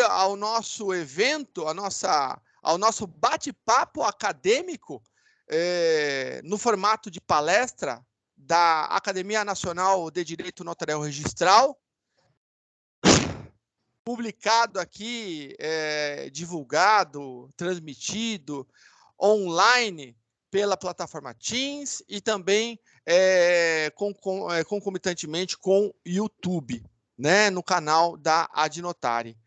ao nosso evento, ao nosso bate-papo acadêmico, no formato de palestra da Academia Nacional de Direito Notarial Registral, publicado aqui, divulgado, transmitido online pela plataforma Teams e também concomitantemente com YouTube, né, no canal da Adnotare.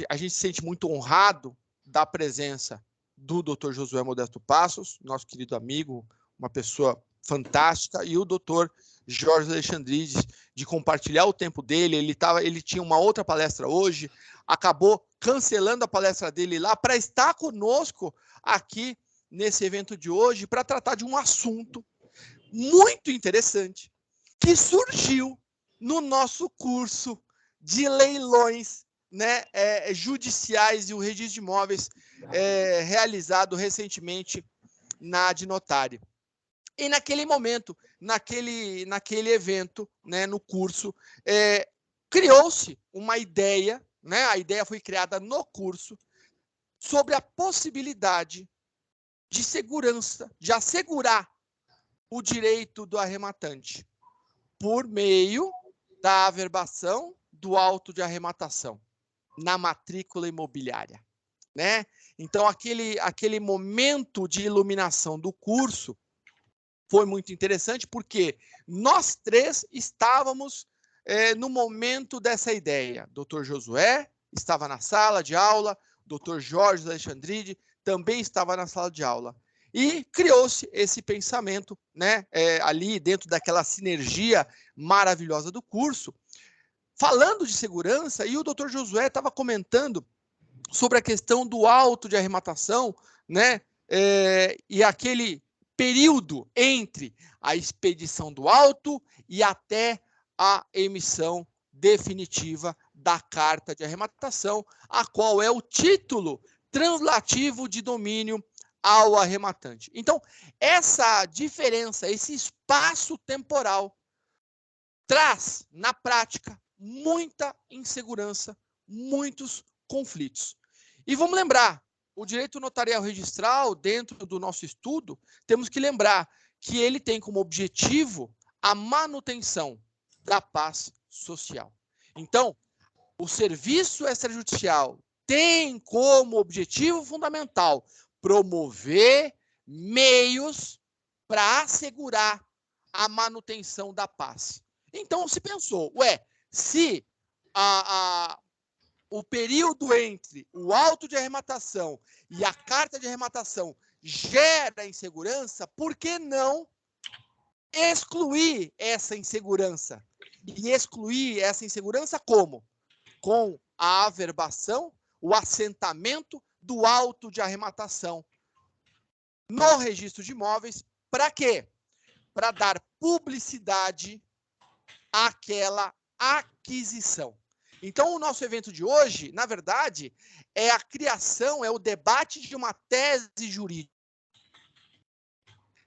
A gente se sente muito honrado da presença do Dr. Josué Modesto Passos, nosso querido amigo, uma pessoa fantástica, e o Dr. Jorge Alexandrides, de compartilhar o tempo dele. Ele tinha uma outra palestra hoje, acabou cancelando a palestra dele lá para estar conosco aqui nesse evento de hoje, para tratar de um assunto muito interessante que surgiu no nosso curso de leilões, né, judiciais e o registro de imóveis realizado recentemente na Adnotare. E naquele momento, naquele evento, né, no curso, criou-se uma ideia, né, a ideia foi criada no curso, sobre a possibilidade de segurança, de assegurar o direito do arrematante por meio da averbação do auto de arrematação na matrícula imobiliária, né? Então, aquele momento de iluminação do curso foi muito interessante, porque nós três estávamos no momento dessa ideia. Dr. Josué estava na sala de aula, Dr. Jorge Alexandride também estava na sala de aula. E criou-se esse pensamento, né, ali dentro daquela sinergia maravilhosa do curso, falando de segurança, e o Dr. Josué estava comentando sobre a questão do auto de arrematação, né, e aquele período entre a expedição do auto e até a emissão definitiva da carta de arrematação, a qual é o título translativo de domínio ao arrematante. Então, essa diferença, esse espaço temporal, traz, na prática, muita insegurança, muitos conflitos. E vamos lembrar, o direito notarial registral, dentro do nosso estudo, temos que lembrar que ele tem como objetivo a manutenção da paz social. Então, o serviço extrajudicial tem como objetivo fundamental promover meios para assegurar a manutenção da paz. Então, se pensou, se o período entre o auto de arrematação e a carta de arrematação gera insegurança, por que não excluir essa insegurança? E excluir essa insegurança como? Com a averbação, o assentamento do auto de arrematação no registro de imóveis. Para quê? Para dar publicidade àquela aquisição. Então, o nosso evento de hoje, na verdade, é a criação, é o debate de uma tese jurídica.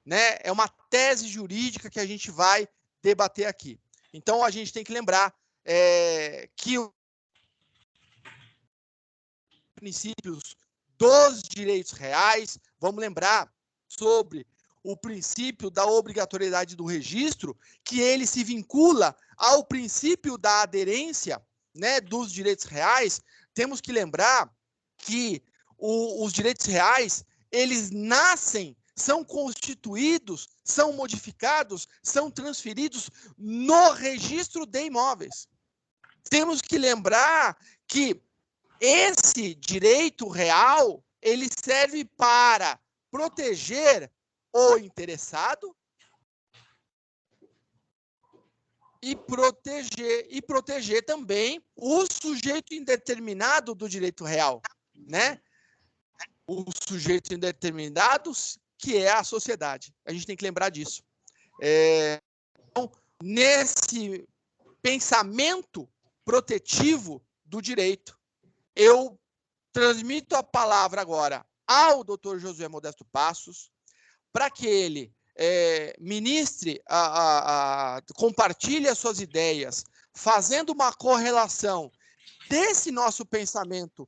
Né? É uma tese jurídica que a gente vai debater aqui. Então, a gente tem que lembrar que os princípios dos direitos reais, vamos lembrar sobre o princípio da obrigatoriedade do registro, que ele se vincula ao princípio da aderência, né, dos direitos reais. Temos que lembrar que os direitos reais, eles nascem, são constituídos, são modificados, são transferidos no registro de imóveis. Temos que lembrar que esse direito real, ele serve para proteger o interessado e proteger também o sujeito indeterminado do direito real, né? O sujeito indeterminado, que é a sociedade. A gente tem que lembrar disso. Então, nesse pensamento protetivo do direito, eu transmito a palavra agora ao Dr. Josué Modesto Passos, para que ele ministre, compartilhe as suas ideias, fazendo uma correlação desse nosso pensamento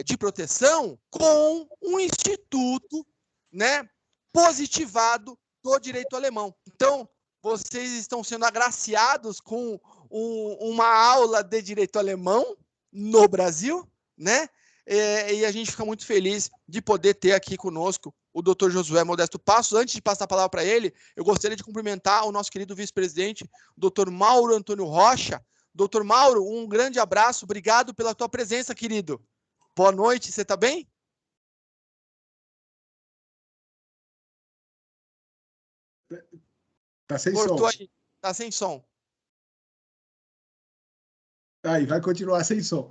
de proteção com um instituto, né, positivado do direito alemão. Então, vocês estão sendo agraciados com uma aula de direito alemão no Brasil, né? E a gente fica muito feliz de poder ter aqui conosco o Dr. Josué Modesto Passos. Antes de passar a palavra para ele, eu gostaria de cumprimentar o nosso querido vice-presidente, Dr. Mauro Antônio Rocha. Dr. Mauro, um grande abraço, obrigado pela tua presença, querido. Boa noite, você está bem? Tá sem Cortou som. aí, tá sem som. Aí, vai continuar sem som.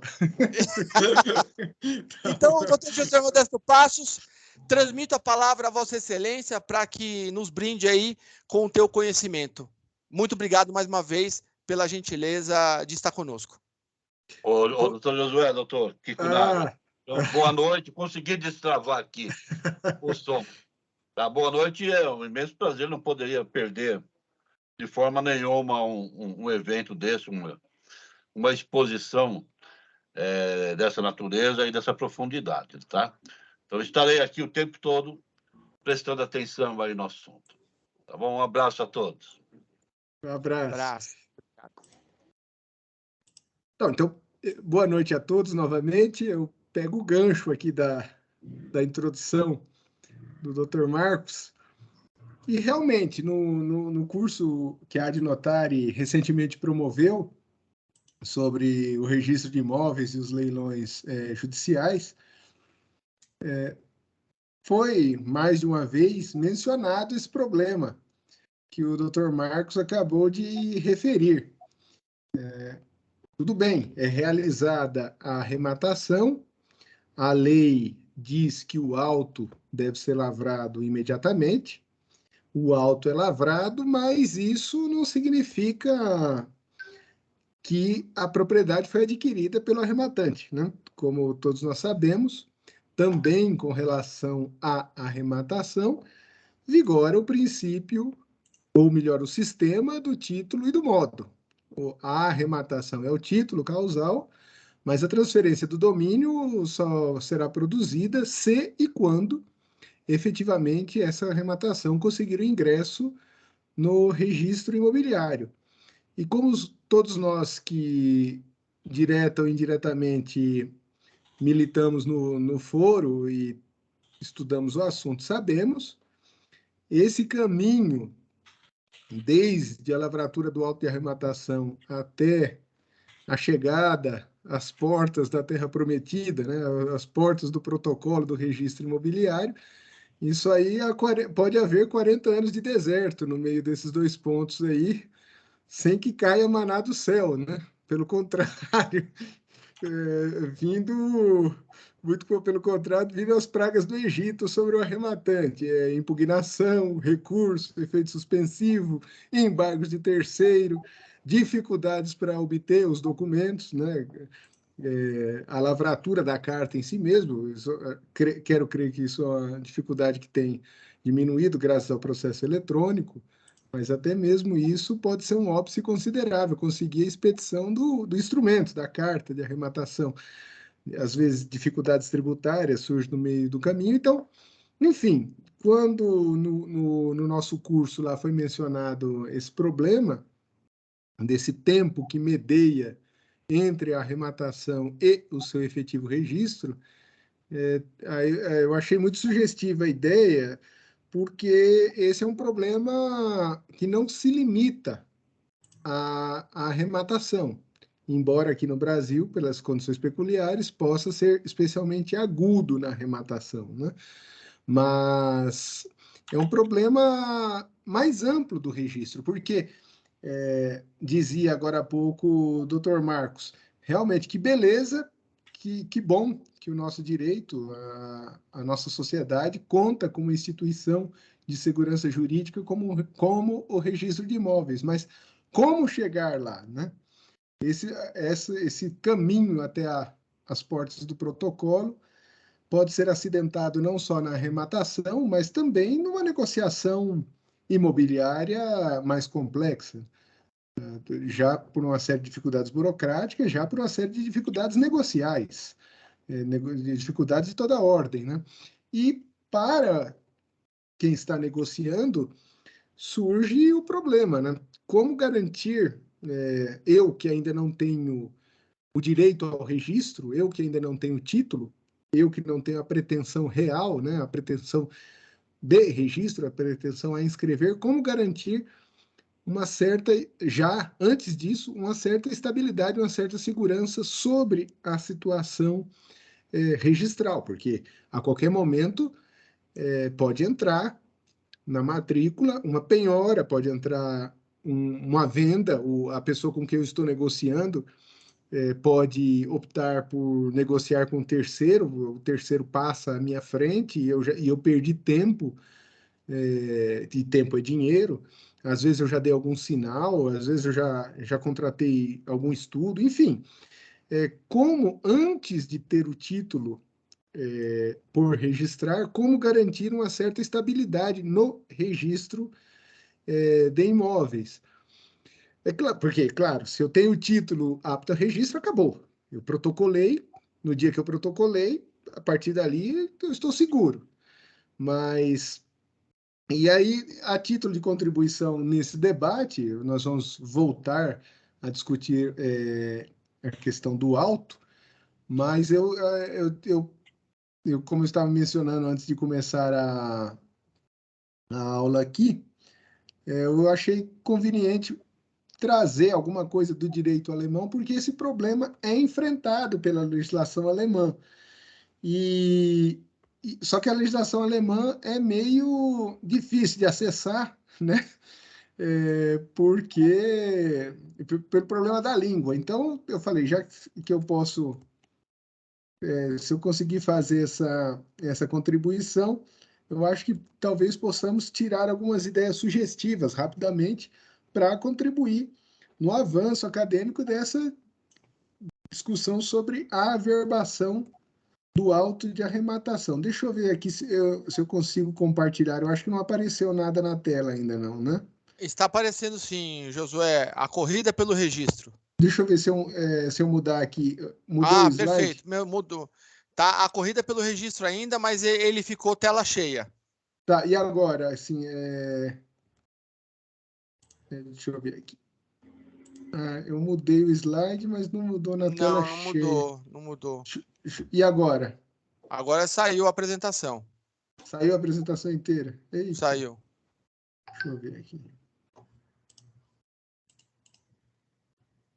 Então, doutor Josué Modesto Passos, transmito a palavra a Vossa Excelência para que nos brinde aí com o teu conhecimento. Muito obrigado mais uma vez pela gentileza de estar conosco. Ô, doutor Josué, doutor Kiko Naga. Então, boa noite. Consegui destravar aqui o som. Tá, boa noite. É um imenso prazer, não poderia perder de forma nenhuma um evento desse, uma exposição dessa natureza e dessa profundidade, tá? Então, estarei aqui o tempo todo prestando atenção aí no assunto. Tá bom? Um abraço a todos. Um abraço. Então, boa noite a todos novamente. Eu pego o gancho aqui da introdução do Dr. Marcos. E realmente, no curso que a Ad Notari recentemente promoveu sobre o registro de imóveis e os leilões judiciais, foi mais de uma vez mencionado esse problema que o Dr. Marcos acabou de referir. Tudo bem, é realizada a arrematação, a lei diz que o auto deve ser lavrado imediatamente, o auto é lavrado, mas isso não significa que a propriedade foi adquirida pelo arrematante, né? Como todos nós sabemos, também com relação à arrematação, vigora o princípio, ou melhor, o sistema do título e do modo. A arrematação é o título causal, mas a transferência do domínio só será produzida se e quando efetivamente essa arrematação conseguir o ingresso no registro imobiliário. E como todos nós que, direta ou indiretamente, militamos no foro e estudamos o assunto, sabemos, esse caminho, desde a lavratura do auto de arrematação até a chegada às portas da Terra Prometida, né, as portas do protocolo do registro imobiliário, isso aí pode haver 40 anos de deserto no meio desses dois pontos aí, sem que caia maná do céu, né? Pelo contrário, muito pelo contrário, vindo as pragas do Egito sobre o arrematante, impugnação, recurso, efeito suspensivo, embargos de terceiro, dificuldades para obter os documentos, né? A lavratura da carta em si mesmo, quero crer que isso é uma dificuldade que tem diminuído graças ao processo eletrônico, mas até mesmo isso pode ser um óbice considerável, conseguir a expedição do instrumento, da carta de arrematação. Às vezes, dificuldades tributárias surgem no meio do caminho. Então, enfim, quando no nosso curso lá foi mencionado esse problema, desse tempo que medeia entre a arrematação e o seu efetivo registro, eu achei muito sugestiva a ideia, porque esse é um problema que não se limita à arrematação, embora aqui no Brasil, pelas condições peculiares, possa ser especialmente agudo na arrematação, né? Mas é um problema mais amplo do registro, porque dizia agora há pouco o Dr. Marcos, realmente que beleza, que bom que o nosso direito, a nossa sociedade conta com uma instituição de segurança jurídica como o registro de imóveis, mas como chegar lá, né? Esse caminho até as portas do protocolo pode ser acidentado não só na arrematação, mas também numa negociação imobiliária mais complexa. já por uma série de dificuldades burocráticas, já por uma série de dificuldades negociais, dificuldades de toda ordem, né? E para quem está negociando, surge o problema, né? Como garantir, eu que ainda não tenho o direito ao registro, eu que ainda não tenho título, eu que não tenho a pretensão real, né? A pretensão de registro, a pretensão a inscrever, como garantir uma certa, já antes disso, uma certa estabilidade, uma certa segurança sobre a situação registral, porque a qualquer momento pode entrar na matrícula uma penhora, pode entrar uma venda, a pessoa com quem eu estou negociando pode optar por negociar com o terceiro passa à minha frente e eu perdi tempo, e tempo é dinheiro. Às vezes eu já dei algum sinal, às vezes eu já contratei algum estudo, enfim. Como antes de ter o título por registrar, como garantir uma certa estabilidade no registro de imóveis. Claro, porque, claro, se eu tenho o título apto a registro, acabou. Eu protocolei, no dia que eu protocolei, a partir dali eu estou seguro. Mas, e aí, a título de contribuição nesse debate, nós vamos voltar a discutir a questão do auto, mas como eu estava mencionando antes de começar a aula aqui, eu achei conveniente trazer alguma coisa do direito alemão, porque esse problema é enfrentado pela legislação alemã. Só que a legislação alemã é meio difícil de acessar, né? Porque pelo problema da língua. Então, eu falei, já que eu posso, se eu conseguir fazer essa contribuição, eu acho que talvez possamos tirar algumas ideias sugestivas rapidamente para contribuir no avanço acadêmico dessa discussão sobre a averbação do auto de arrematação. Deixa eu ver aqui se eu consigo compartilhar. Eu acho que não apareceu nada na tela ainda não, né? Está aparecendo sim, Josué, a corrida pelo registro. Deixa eu ver se eu mudar aqui. Mudou o slide? Perfeito, mudou. Tá a corrida pelo registro ainda, mas ele ficou tela cheia. Tá, e agora, assim, deixa eu ver aqui. Eu mudei o slide, mas não mudou na tela Não cheia. mudou, não mudou. E agora? Agora saiu a apresentação. Saiu a apresentação inteira? Eita, Saiu. deixa eu ver aqui.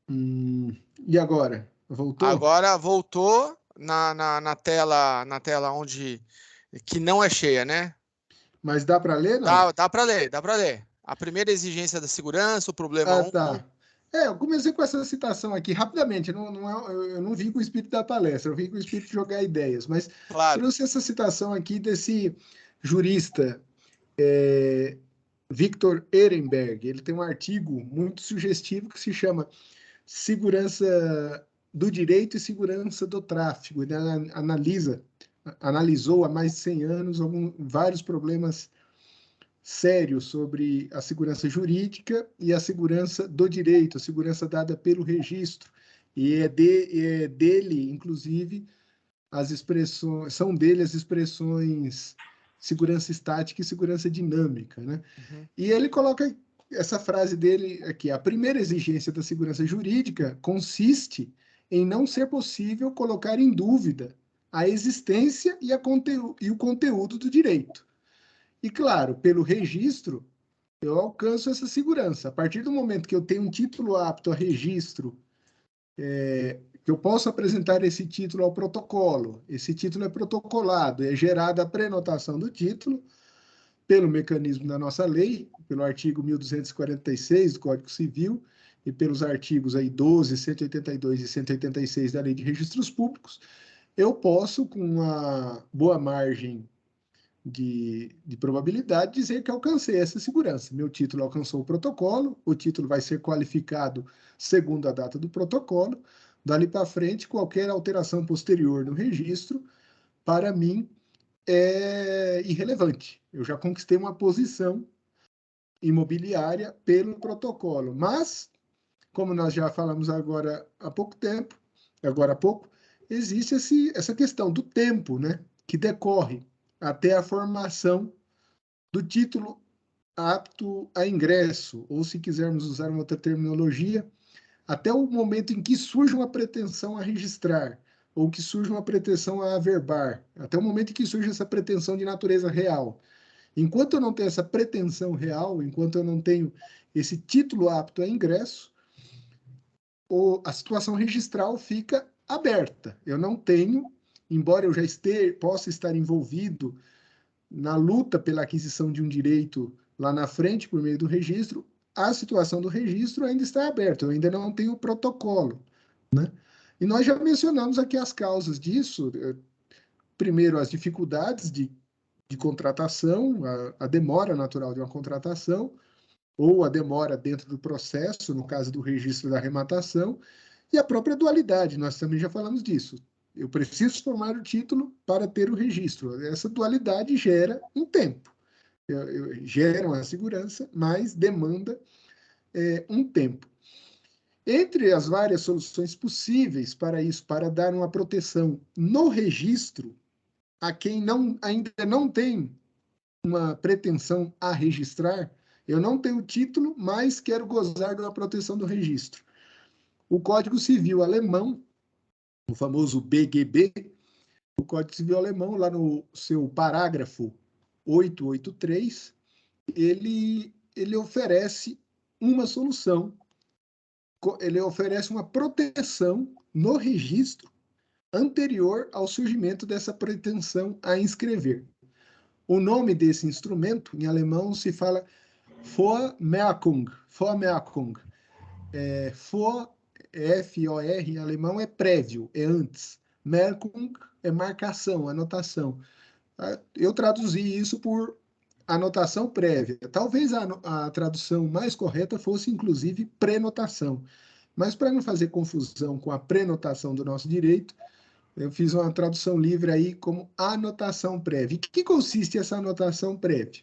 E agora? Voltou? Agora voltou na tela onde que não é cheia, né? Mas dá para ler, não? Dá para ler, dá para ler. A primeira exigência da segurança, o problema 1. Tá. Eu comecei com essa citação aqui rapidamente. Eu não vim com o espírito da palestra, eu vim com o espírito de jogar ideias. Mas Claro. trouxe essa citação aqui desse jurista, Victor Ehrenberg. Ele tem um artigo muito sugestivo que se chama Segurança do Direito e Segurança do Tráfego. Ele analisou há mais de 100 anos vários problemas sérios sobre a segurança jurídica e a segurança do direito, a segurança dada pelo registro. E dele, inclusive, são dele as expressões segurança estática e segurança dinâmica, né? Uhum. E ele coloca essa frase dele aqui: a primeira exigência da segurança jurídica consiste em não ser possível colocar em dúvida a existência e o conteúdo do direito. E, claro, pelo registro, eu alcanço essa segurança. A partir do momento que eu tenho um título apto a registro, que eu posso apresentar esse título ao protocolo, esse título é protocolado, é gerada a prenotação do título pelo mecanismo da nossa lei, pelo artigo 1246 do Código Civil e pelos artigos aí 12, 182 e 186 da Lei de Registros Públicos, eu posso, com uma boa margem de probabilidade, dizer que alcancei essa segurança. Meu título alcançou o protocolo, o título vai ser qualificado segundo a data do protocolo. Dali para frente, qualquer alteração posterior no registro, para mim, é irrelevante. Eu já conquistei uma posição imobiliária pelo protocolo. Mas, como nós já falamos agora há pouco, existe essa questão do tempo, né, que decorre até a formação do título apto a ingresso, ou se quisermos usar uma outra terminologia, até o momento em que surge uma pretensão a registrar, ou que surge uma pretensão a averbar, até o momento em que surge essa pretensão de natureza real. Enquanto eu não tenho essa pretensão real, enquanto eu não tenho esse título apto a ingresso, a situação registral fica aberta. Eu não tenho, embora eu já possa estar envolvido na luta pela aquisição de um direito lá na frente, por meio do registro, a situação do registro ainda está aberta, eu ainda não tenho protocolo, né? E nós já mencionamos aqui as causas disso. Primeiro, as dificuldades de contratação, a demora natural de uma contratação, ou a demora dentro do processo, no caso do registro da arrematação, e a própria dualidade, nós também já falamos disso. Eu preciso formar o título para ter o registro. Essa dualidade gera um tempo, gera uma segurança, mas demanda um tempo. Entre as várias soluções possíveis para isso, para dar uma proteção no registro a quem ainda não tem uma pretensão a registrar, eu não tenho título, mas quero gozar de uma proteção do registro. O Código Civil alemão, o famoso BGB, o Código Civil alemão, lá no seu parágrafo 883, ele oferece uma solução, ele oferece uma proteção no registro anterior ao surgimento dessa pretensão a inscrever. O nome desse instrumento, em alemão, se fala Vormerkung. F-O-R, em alemão, é prévio, é antes. Merkung é marcação, anotação. Eu traduzi isso por anotação prévia. Talvez a tradução mais correta fosse, inclusive, prenotação. Mas, para não fazer confusão com a prenotação do nosso direito, eu fiz uma tradução livre aí como anotação prévia. Em que consiste essa anotação prévia?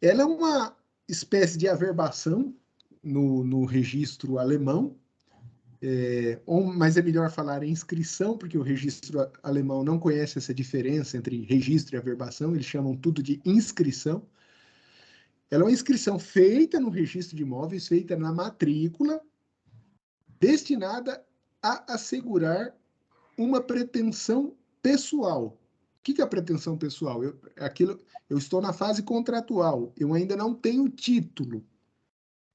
Ela é uma espécie de averbação no registro alemão, mas é melhor falar em inscrição, porque o registro alemão não conhece essa diferença entre registro e averbação, eles chamam tudo de inscrição. Ela é uma inscrição feita no registro de imóveis, feita na matrícula, destinada a assegurar uma pretensão pessoal. O que é a pretensão pessoal? Eu estou na fase contratual, eu ainda não tenho título,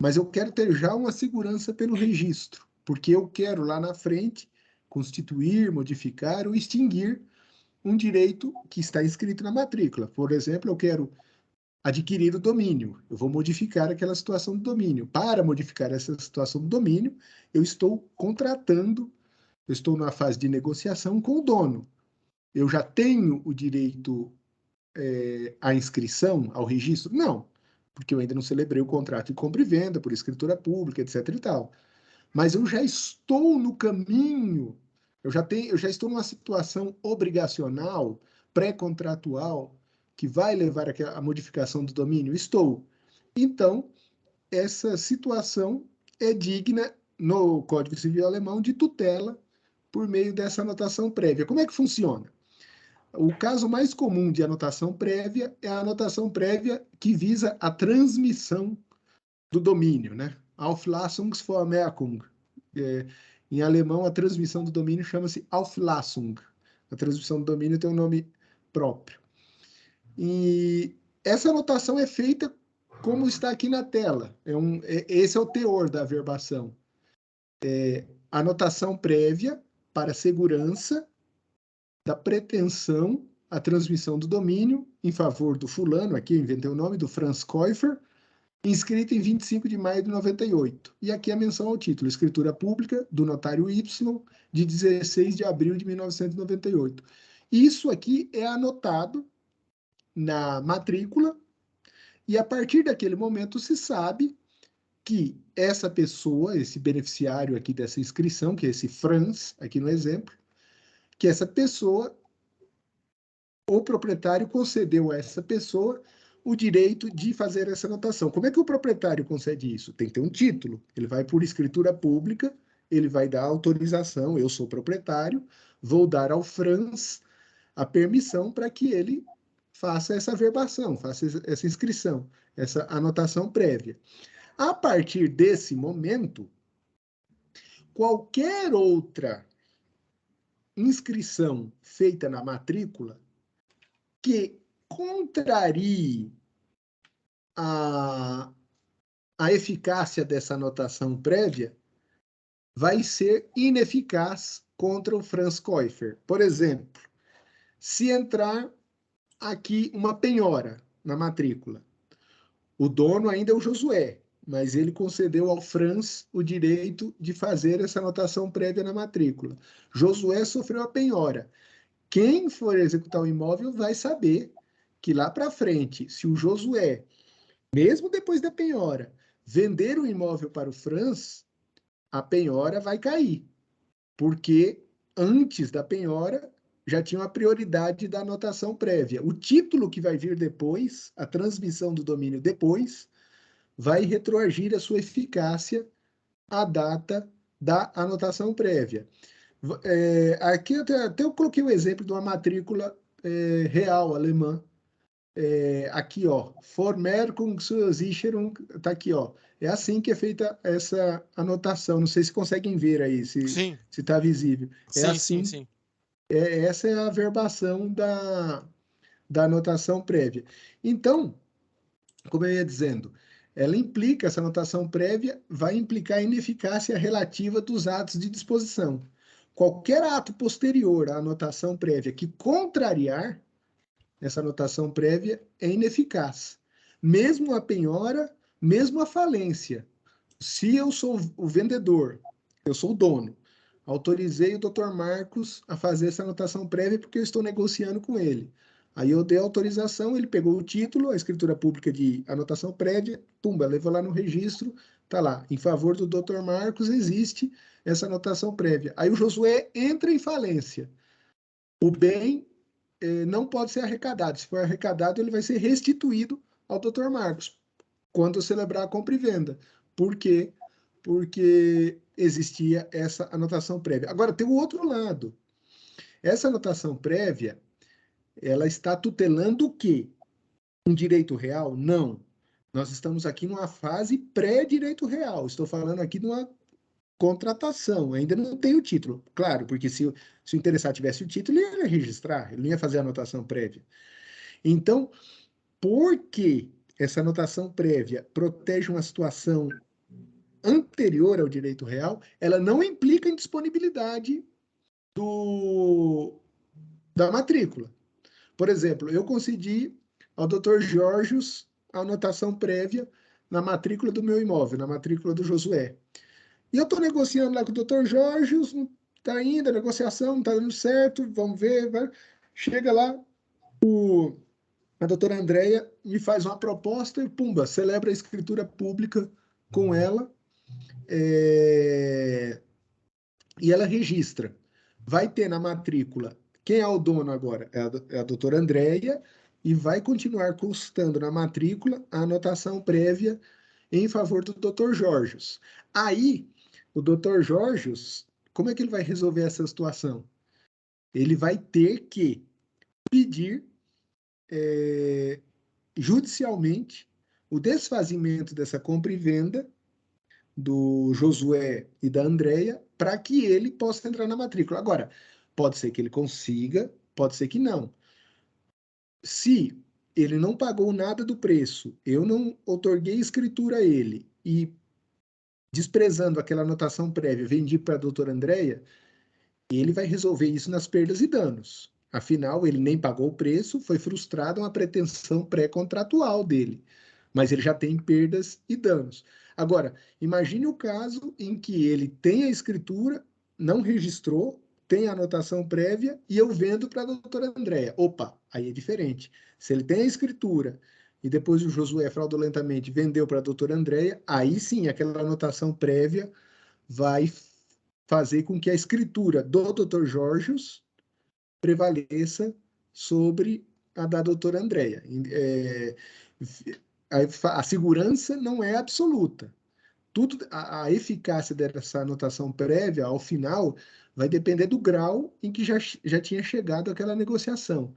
mas eu quero ter já uma segurança pelo registro, porque eu quero lá na frente constituir, modificar ou extinguir um direito que está inscrito na matrícula. Por exemplo, eu quero adquirir o domínio, eu vou modificar aquela situação do domínio. Para modificar essa situação do domínio, eu estou contratando, eu estou na fase de negociação com o dono. Eu já tenho o direito à inscrição, ao registro? Não, porque eu ainda não celebrei o contrato de compra e venda por escritura pública, etc. e tal. Mas eu já estou no caminho, eu já estou numa situação obrigacional, pré-contratual, que vai levar à modificação do domínio? Estou. Então, essa situação é digna, no Código Civil alemão, de tutela por meio dessa anotação prévia. Como é que funciona? O caso mais comum de anotação prévia é a anotação prévia que visa a transmissão do domínio, né? Auflassungsvermerkung. Em alemão, a transmissão do domínio chama-se Auflassung. A transmissão do domínio tem um nome próprio. E essa anotação é feita como está aqui na tela. Esse é o teor da averbação. Anotação prévia para segurança da pretensão à transmissão do domínio em favor do fulano, aqui eu inventei o nome, do Franz Käufer, inscrito em 25 de maio de 98. E aqui a menção ao título, escritura pública do notário Y, de 16 de abril de 1998. Isso aqui é anotado na matrícula, e a partir daquele momento se sabe que essa pessoa, esse beneficiário aqui dessa inscrição, que é esse Franz, aqui no exemplo, que essa pessoa, o proprietário concedeu a essa pessoa o direito de fazer essa anotação. Como é que o proprietário concede isso? Tem que ter um título. Ele vai por escritura pública, ele vai dar autorização, eu sou proprietário, vou dar ao Franz a permissão para que ele faça essa verbação, faça essa inscrição, essa anotação prévia. A partir desse momento, qualquer outra inscrição feita na matrícula que contrarie a eficácia dessa anotação prévia vai ser ineficaz contra o Franz Käufer. Por exemplo, se entrar aqui uma penhora na matrícula, o dono ainda é o Josué, mas ele concedeu ao Franz o direito de fazer essa anotação prévia na matrícula. Josué sofreu a penhora. Quem for executar o imóvel vai saber que lá para frente, se o Josué, mesmo depois da penhora, vender o imóvel para o Franz, a penhora vai cair, porque antes da penhora já tinha a prioridade da anotação prévia. O título que vai vir depois, a transmissão do domínio depois, vai retroagir a sua eficácia à data da anotação prévia. Aqui até eu coloquei o exemplo de uma matrícula real alemã. Aqui, ó, Vormerkungssicherung, tá aqui, ó. É assim que é feita essa anotação. Não sei se conseguem ver aí, se está visível. Sim, assim. sim. Essa é a verbação da anotação prévia. Então, como eu ia dizendo, essa anotação prévia vai implicar a ineficácia relativa dos atos de disposição. Qualquer ato posterior à anotação prévia que contrariar essa anotação prévia é ineficaz. Mesmo a penhora, mesmo a falência. Se eu sou o vendedor, eu sou o dono, autorizei o Dr. Marcos a fazer essa anotação prévia porque eu estou negociando com ele. Aí eu dei autorização, ele pegou o título, a escritura pública de anotação prévia, pumba, levou lá no registro, tá lá, em favor do Dr. Marcos existe essa anotação prévia. Aí o Josué entra em falência. O bem não pode ser arrecadado. Se for arrecadado, ele vai ser restituído ao Dr. Marcos quando celebrar a compra e venda. Por quê? Porque existia essa anotação prévia. Agora, tem o outro lado. Essa anotação prévia, ela está tutelando o quê? Um direito real? Não. Nós estamos aqui numa fase pré-direito real. Estou falando aqui de uma contratação. Ainda não tem o título. Claro, porque se o interessado tivesse o título, ele ia registrar, ele não ia fazer a anotação prévia. Então, porque essa anotação prévia protege uma situação anterior ao direito real, ela não implica em disponibilidade da matrícula. Por exemplo, eu concedi ao Dr. Jorgios a anotação prévia na matrícula do meu imóvel, na matrícula do Josué. E eu estou negociando lá com o Dr. Jorgios, não está indo, a negociação não está dando certo, vamos ver. Chega lá, a doutora Andréia me faz uma proposta e, pumba, celebra a escritura pública com ela, e ela registra. Vai ter na matrícula, quem é o dono agora? É a doutora Andréia, e vai continuar constando na matrícula a anotação prévia em favor do Dr. Jorgios. Aí, o Dr. Jorgios, como é que ele vai resolver essa situação? Ele vai ter que pedir judicialmente o desfazimento dessa compra e venda do Josué e da Andréia para que ele possa entrar na matrícula. Agora, pode ser que ele consiga, pode ser que não. Se ele não pagou nada do preço, eu não outorguei escritura a ele e, desprezando aquela anotação prévia, vendi para a doutora Andréia, ele vai resolver isso nas perdas e danos. Afinal, ele nem pagou o preço, foi frustrada uma pretensão pré-contratual dele, mas ele já tem perdas e danos. Agora, imagine o caso em que ele tem a escritura, não registrou, tem a anotação prévia e eu vendo para a doutora Andréia. Opa, aí é diferente. Se ele tem a escritura e depois o Josué fraudulentamente vendeu para a doutora Andréia, aí sim, aquela anotação prévia vai fazer com que a escritura do Dr. Jorgios prevaleça sobre a da doutora Andréia. a segurança não é absoluta. A eficácia dessa anotação prévia, ao final, vai depender do grau em que já tinha chegado aquela negociação.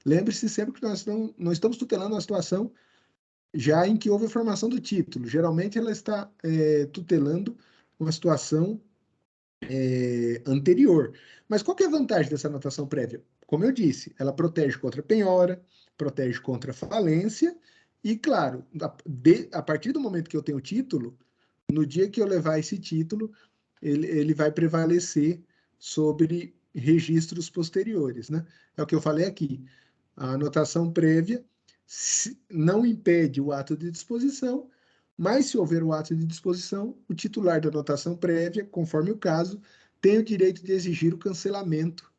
Lembre-se sempre que nós não estamos tutelando uma situação já em que houve a formação do título. Geralmente, ela está tutelando uma situação anterior. Mas qual que é a vantagem dessa anotação prévia? Como eu disse, ela protege contra penhora, protege contra falência, e, claro, a partir do momento que eu tenho o título, no dia que eu levar esse título, ele vai prevalecer sobre registros posteriores, né? É o que eu falei aqui. A anotação prévia não impede o ato de disposição, mas se houver o ato de disposição, o titular da anotação prévia, conforme o caso, tem o direito de exigir o cancelamento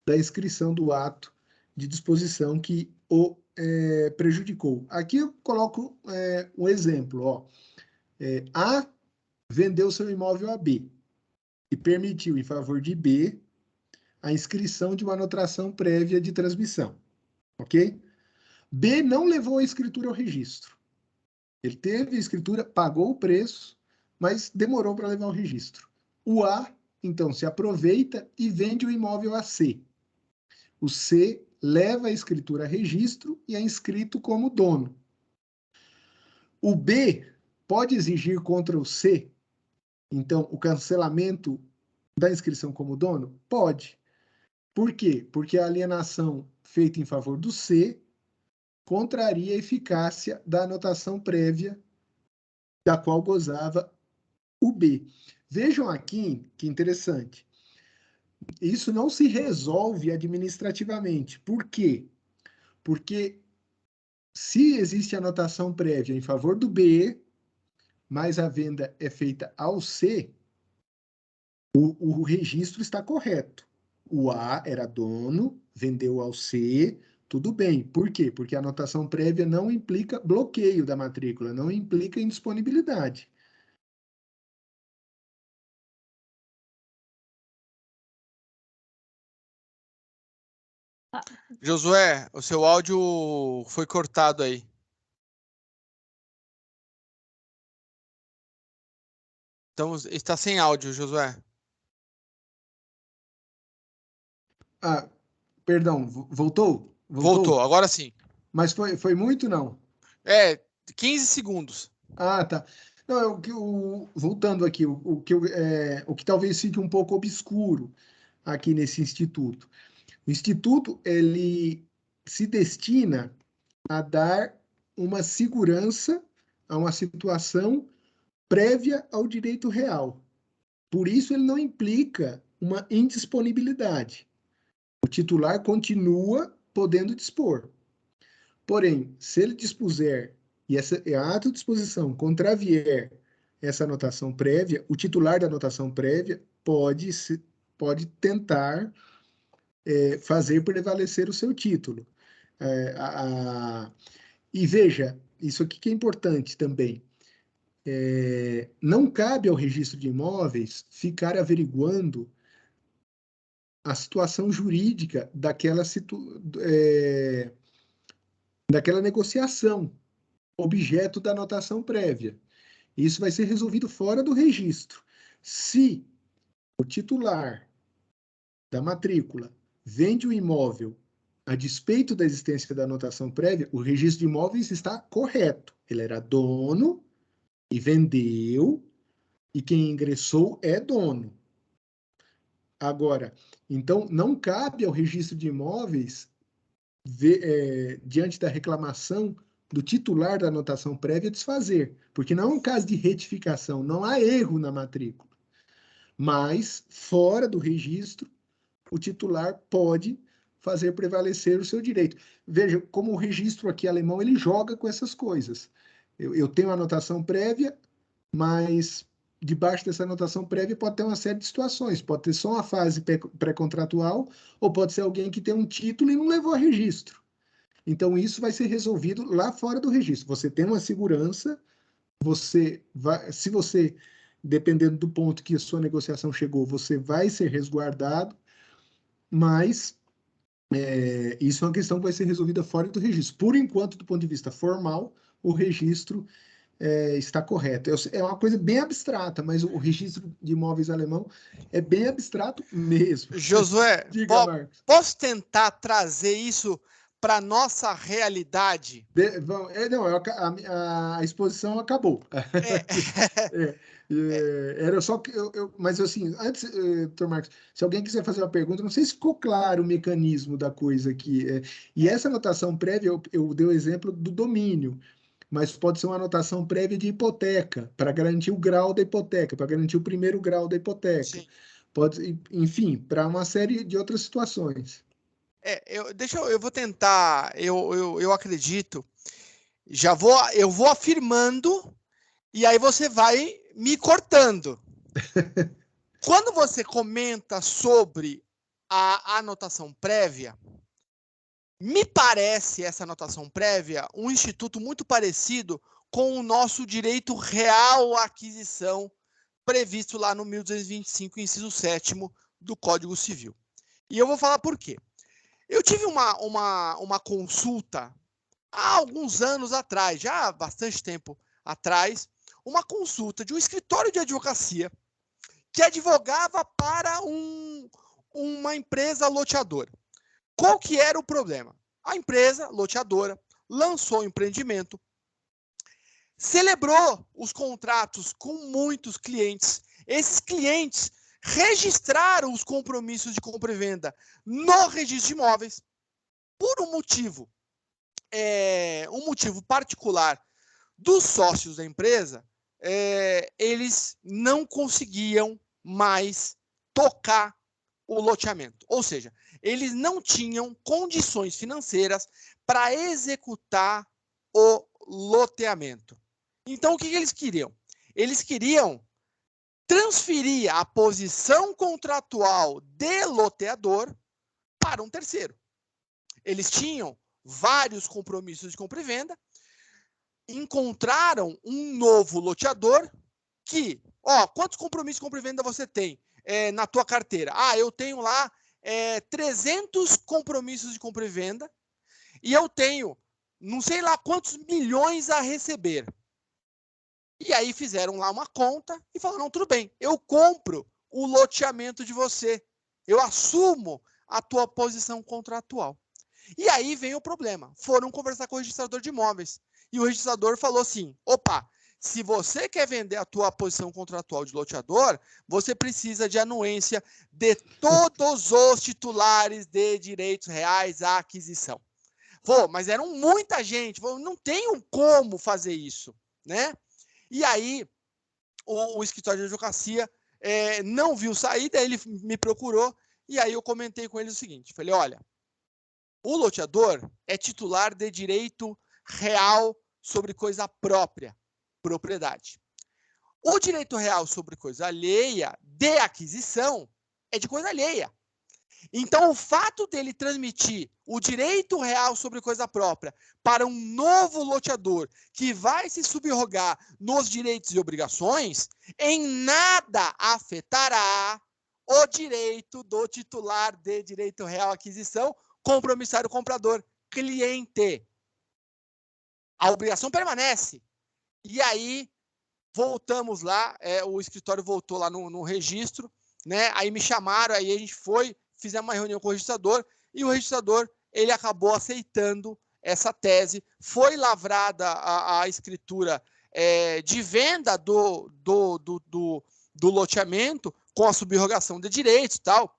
da inscrição do ato de disposição que o prejudicou. Aqui eu coloco um exemplo. Ó. A vendeu seu imóvel a B e permitiu, em favor de B, a inscrição de uma anotação prévia de transmissão. Ok? B não levou a escritura ao registro. Ele teve a escritura, pagou o preço, mas demorou para levar ao registro. O A, então, se aproveita e vende o imóvel a C. O C leva a escritura a registro e é inscrito como dono. O B pode exigir contra o C, então, o cancelamento da inscrição como dono? Pode. Por quê? Porque a alienação feita em favor do C contraria a eficácia da anotação prévia da qual gozava o B. Vejam aqui que interessante. Isso não se resolve administrativamente. Por quê? Porque se existe anotação prévia em favor do B, mas a venda é feita ao C, o registro está correto. O A era dono, vendeu ao C, tudo bem. Por quê? Porque a anotação prévia não implica bloqueio da matrícula, não implica indisponibilidade. Josué, o seu áudio foi cortado aí. Então, está sem áudio, Josué. Ah, perdão, voltou? Voltou, agora sim. Mas foi muito, não? 15 segundos. Ah, tá. Não, voltando aqui, o que talvez fique um pouco obscuro aqui nesse instituto. O instituto, ele se destina a dar uma segurança a uma situação prévia ao direito real. Por isso, ele não implica uma indisponibilidade. O titular continua podendo dispor. Porém, se ele dispuser e a ato de disposição contravier essa anotação prévia, o titular da anotação prévia pode tentar fazer prevalecer o seu título. E veja, isso aqui que é importante também. Não cabe ao registro de imóveis ficar averiguando a situação jurídica daquela negociação, objeto da anotação prévia. Isso vai ser resolvido fora do registro. Se o titular da matrícula vende o imóvel a despeito da existência da anotação prévia, o registro de imóveis está correto. Ele era dono e vendeu, e quem ingressou é dono. Agora, então, não cabe ao registro de imóveis, diante da reclamação do titular da anotação prévia, desfazer, porque não é um caso de retificação, não há erro na matrícula. Mas, fora do registro, o titular pode fazer prevalecer o seu direito. Veja, como o registro aqui alemão, ele joga com essas coisas. Eu tenho a anotação prévia, mas debaixo dessa anotação prévia pode ter uma série de situações. Pode ter só uma fase pré-contratual, ou pode ser alguém que tem um título e não levou a registro. Então, isso vai ser resolvido lá fora do registro. Você tem uma segurança, se você, dependendo do ponto que a sua negociação chegou, você vai ser resguardado, mas Isso é uma questão que vai ser resolvida fora do registro. Por enquanto, do ponto de vista formal, o registro está correto. É uma coisa bem abstrata, mas o registro de imóveis alemão é bem abstrato mesmo. Josué, Diga, Marcos. posso tentar trazer isso para a nossa realidade? Não, a exposição acabou. Era só que mas assim, antes, doutor Marcos, se alguém quiser fazer uma pergunta, não sei se ficou claro o mecanismo da coisa aqui. E essa anotação prévia, eu dei o exemplo do domínio, mas pode ser uma anotação prévia de hipoteca, para garantir o grau da hipoteca, para garantir o primeiro grau da hipoteca. Sim. Pode, enfim, para uma série de outras situações. Eu vou tentar, eu acredito, eu vou afirmando e aí você vai me cortando. Quando você comenta sobre a anotação prévia, me parece essa anotação prévia um instituto muito parecido com o nosso direito real à aquisição previsto lá no 1225, inciso 7º do Código Civil. E eu vou falar por quê. Eu tive uma consulta há alguns anos atrás, já há bastante tempo atrás, uma consulta de um escritório de advocacia que advogava para uma empresa loteadora. Qual que era o problema? A empresa loteadora lançou o empreendimento, celebrou os contratos com muitos clientes. Esses clientes registraram os compromissos de compra e venda no registro de imóveis por um motivo particular dos sócios da empresa. Eles não conseguiam mais tocar o loteamento, ou seja, eles não tinham condições financeiras para executar o loteamento. Então, o que eles queriam? Eles queriam transferir a posição contratual de loteador para um terceiro. Eles tinham vários compromissos de compra e venda, encontraram um novo loteador que, quantos compromissos de compra e venda você tem na tua carteira? Eu tenho lá 300 compromissos de compra e venda e eu tenho não sei lá quantos milhões a receber. E aí fizeram lá uma conta e falaram, não, tudo bem, eu compro o loteamento de você, eu assumo a tua posição contratual. E aí vem o problema, foram conversar com o registrador de imóveis, e o registrador falou assim, opa, se você quer vender a tua posição contratual de loteador, você precisa de anuência de todos os titulares de direitos reais à aquisição. Mas eram muita gente, não tenho como fazer isso, né? E aí, o escritório de advocacia não viu saída, ele me procurou, e aí eu comentei com ele o seguinte, falei, olha, o loteador é titular de direito real sobre coisa própria, propriedade. O direito real sobre coisa alheia de aquisição é de coisa alheia. Então, o fato dele transmitir o direito real sobre coisa própria para um novo loteador que vai se subrogar nos direitos e obrigações, em nada afetará o direito do titular de direito real à aquisição, compromissário comprador, cliente. A obrigação permanece. E aí, voltamos lá, o escritório voltou lá no registro, né? Aí me chamaram, aí a gente foi, fizemos uma reunião com o registrador, e o registrador, ele acabou aceitando essa tese, foi lavrada a escritura de venda do loteamento, com a subrogação de direitos e tal.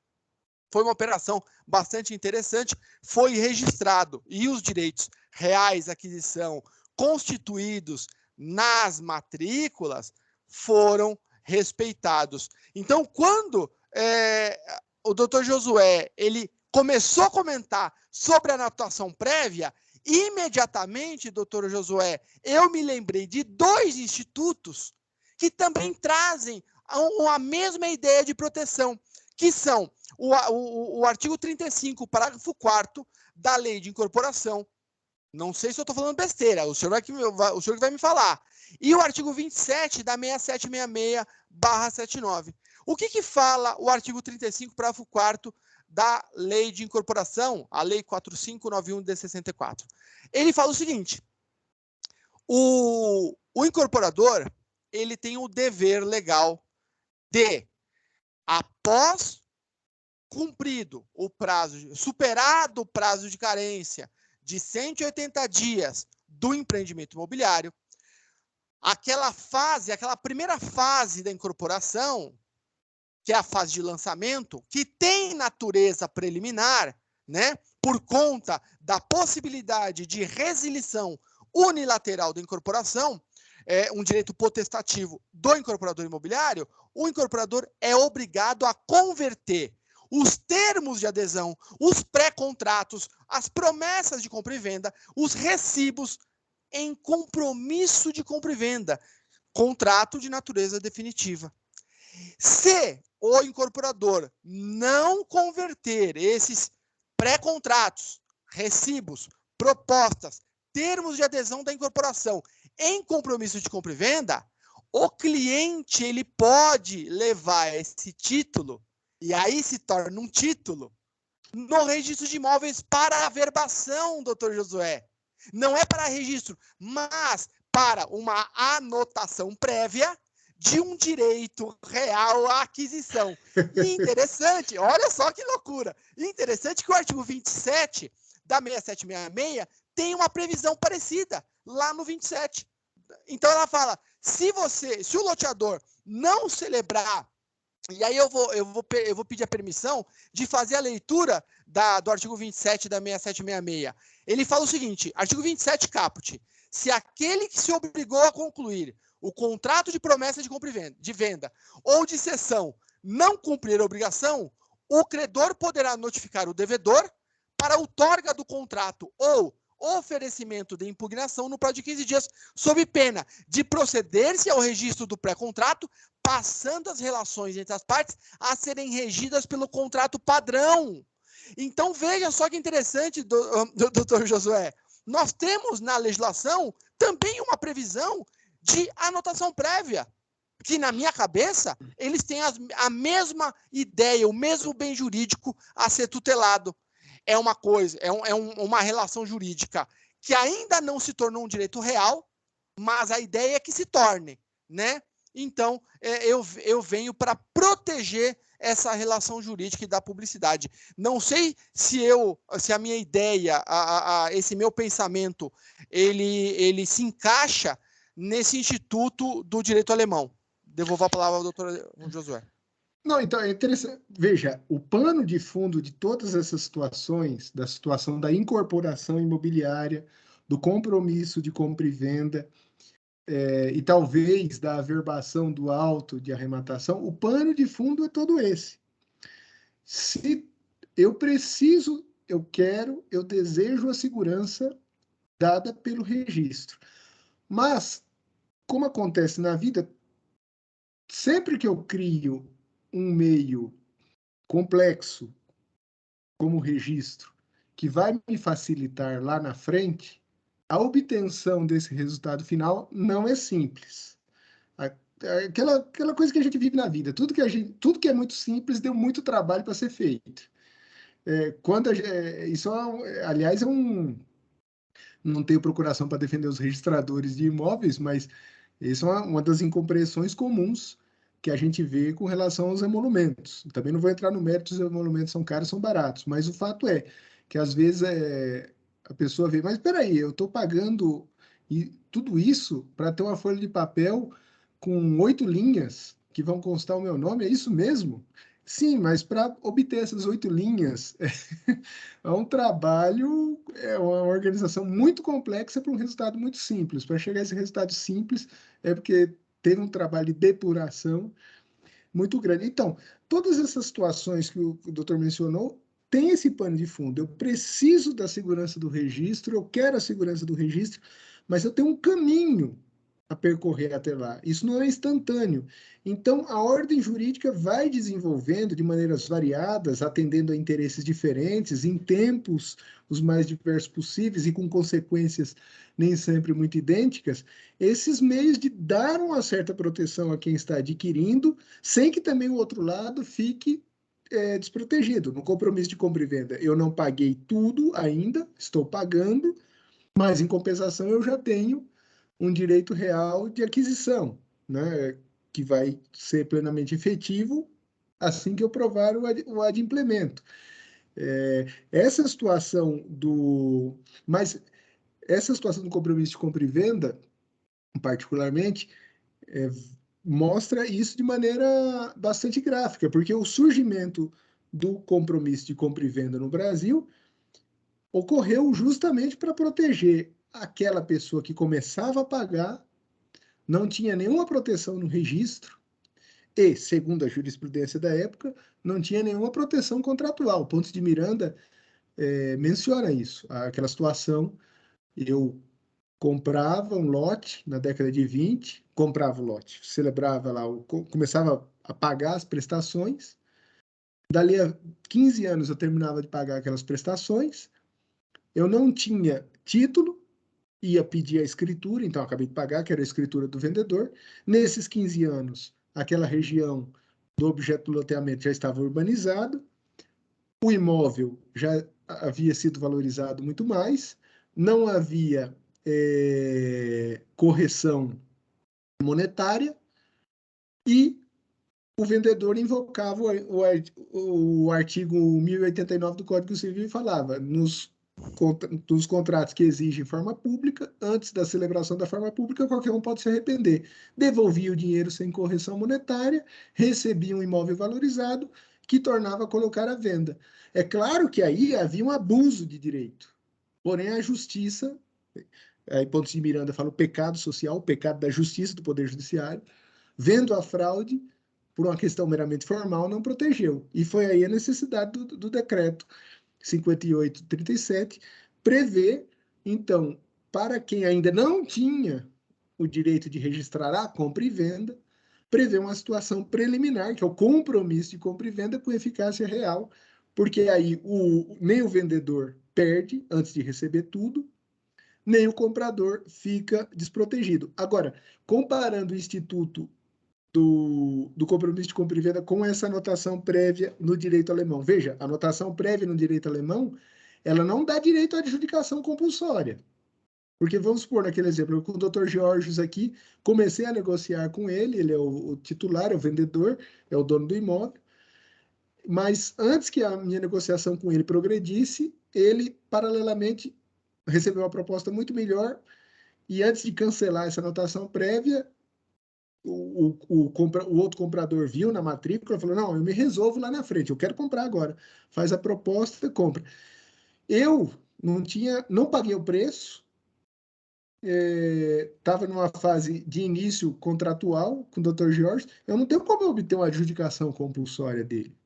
Foi uma operação bastante interessante, foi registrado, e os direitos reais à aquisição constituídos nas matrículas foram respeitados. Então, quando o doutor Josué ele começou a comentar sobre a anotação prévia, imediatamente, doutor Josué, eu me lembrei de dois institutos que também trazem a mesma ideia de proteção, que são o artigo 35, parágrafo 4º da Lei de Incorporação. Não sei se eu estou falando besteira, o senhor que vai me falar. E o artigo 27 da 6766/79. O que fala o artigo 35, parágrafo 4º da Lei de Incorporação, a Lei 4591 de 64. Ele fala o seguinte: o incorporador, ele tem o dever legal de, após cumprido o prazo, superado o prazo de carência de 180 dias do empreendimento imobiliário, aquela primeira fase da incorporação, que é a fase de lançamento, que tem natureza preliminar, né, por conta da possibilidade de resilição unilateral da incorporação, um direito potestativo do incorporador imobiliário, o incorporador é obrigado a converter os termos de adesão, os pré-contratos, as promessas de compra e venda, os recibos em compromisso de compra e venda, contrato de natureza definitiva. Se o incorporador não converter esses pré-contratos, recibos, propostas, termos de adesão da incorporação em compromisso de compra e venda, o cliente ele pode levar esse título, e aí se torna um título, no registro de imóveis para averbação, doutor Josué. Não é para registro, mas para uma anotação prévia de um direito real à aquisição. E interessante, olha só que loucura, interessante que o artigo 27 da 6766 tem uma previsão parecida lá no 27. Então ela fala, se o loteador não celebrar, e aí eu vou pedir a permissão de fazer a leitura do artigo 27 da 6766. Ele fala o seguinte, artigo 27 caput, se aquele que se obrigou a concluir o contrato de promessa de compra e venda ou de cessão não cumprir a obrigação, o credor poderá notificar o devedor para a outorga do contrato ou oferecimento de impugnação no prazo de 15 dias, sob pena de proceder-se ao registro do pré-contrato, passando as relações entre as partes a serem regidas pelo contrato padrão. Então, veja só que interessante, doutor Josué, nós temos na legislação também uma previsão de anotação prévia, que na minha cabeça, eles têm a mesma ideia, o mesmo bem jurídico a ser tutelado. É uma coisa, uma relação jurídica que ainda não se tornou um direito real, mas a ideia é que se torne, né? Então, eu venho para proteger essa relação jurídica e da publicidade. Não sei se a minha ideia, esse meu pensamento, ele se encaixa nesse instituto do direito alemão. Devolvo a palavra ao doutor Josué. Não, então é interessante. Veja, o pano de fundo de todas essas situações, da situação da incorporação imobiliária, do compromisso de compra e venda, e talvez da averbação do auto de arrematação, o pano de fundo é todo esse. Se eu preciso, eu quero, eu desejo a segurança dada pelo registro. Mas, como acontece na vida, sempre que eu crio um meio complexo, como o registro, que vai me facilitar lá na frente, a obtenção desse resultado final não é simples. Aquela coisa que a gente vive na vida, tudo que é muito simples deu muito trabalho para ser feito. Aliás, não tenho procuração para defender os registradores de imóveis, mas isso é uma das incompreensões comuns que a gente vê com relação aos emolumentos. Também não vou entrar no mérito se os emolumentos são caros ou são baratos, mas o fato é que, às vezes, a pessoa vê, mas espera aí, eu estou pagando tudo isso para ter uma folha de papel com 8 linhas que vão constar o meu nome, é isso mesmo? Sim, mas para obter essas 8 linhas é um trabalho, é uma organização muito complexa para um resultado muito simples. Para chegar a esse resultado simples é porque teve um trabalho de depuração muito grande. Então, todas essas situações que o doutor mencionou tem esse pano de fundo. Eu preciso da segurança do registro, eu quero a segurança do registro, mas eu tenho um caminho a percorrer até lá. Isso não é instantâneo. Então, a ordem jurídica vai desenvolvendo de maneiras variadas, atendendo a interesses diferentes, em tempos os mais diversos possíveis e com consequências nem sempre muito idênticas, esses meios de dar uma certa proteção a quem está adquirindo, sem que também o outro lado fique desprotegido. No compromisso de compra e venda, eu não paguei tudo ainda, estou pagando, mas, em compensação, eu já tenho um direito real de aquisição, né, que vai ser plenamente efetivo assim que eu provar o adimplemento. Essa situação Mas essa situação do compromisso de compra e venda, particularmente, mostra isso de maneira bastante gráfica, porque o surgimento do compromisso de compra e venda no Brasil ocorreu justamente para proteger aquela pessoa que começava a pagar, não tinha nenhuma proteção no registro e, segundo a jurisprudência da época, não tinha nenhuma proteção contratual. O Pontes de Miranda menciona isso, aquela situação. Eu comprava um lote na década de 20, comprava o lote, celebrava lá, começava a pagar as prestações, dali a 15 anos eu terminava de pagar aquelas prestações, eu não tinha título, ia pedir a escritura, então acabei de pagar, que era a escritura do vendedor. Nesses 15 anos, aquela região do objeto do loteamento já estava urbanizado, o imóvel já havia sido valorizado muito mais, não havia correção monetária e o vendedor invocava o artigo 1089 do Código Civil e falava dos contratos que exigem forma pública, antes da celebração da forma pública, qualquer um pode se arrepender. Devolvia o dinheiro sem correção monetária, recebia um imóvel valorizado, que tornava a colocar à venda. É claro que aí havia um abuso de direito, porém a justiça, aí Pontes de Miranda fala o pecado social, o pecado da justiça, do Poder Judiciário, vendo a fraude, por uma questão meramente formal, não protegeu. E foi aí a necessidade do decreto 5837, prevê, então, para quem ainda não tinha o direito de registrar a compra e venda, prevê uma situação preliminar, que é o compromisso de compra e venda com eficácia real, porque aí nem o vendedor perde antes de receber tudo, nem o comprador fica desprotegido. Agora, comparando o instituto do compromisso de compra e venda com essa anotação prévia no direito alemão. Veja, a anotação prévia no direito alemão, ela não dá direito à adjudicação compulsória. Porque vamos supor, naquele exemplo, com o Dr. Georgios aqui, comecei a negociar com ele, ele é o titular, é o vendedor, é o dono do imóvel, mas antes que a minha negociação com ele progredisse, ele, paralelamente, recebeu uma proposta muito melhor, e antes de cancelar essa anotação prévia, o outro comprador viu na matrícula e falou, não, eu me resolvo lá na frente, eu quero comprar agora. Faz a proposta e compra. Eu não paguei o preço, estava numa fase de início contratual com o Dr. Jorge, eu não tenho como obter uma adjudicação compulsória dele.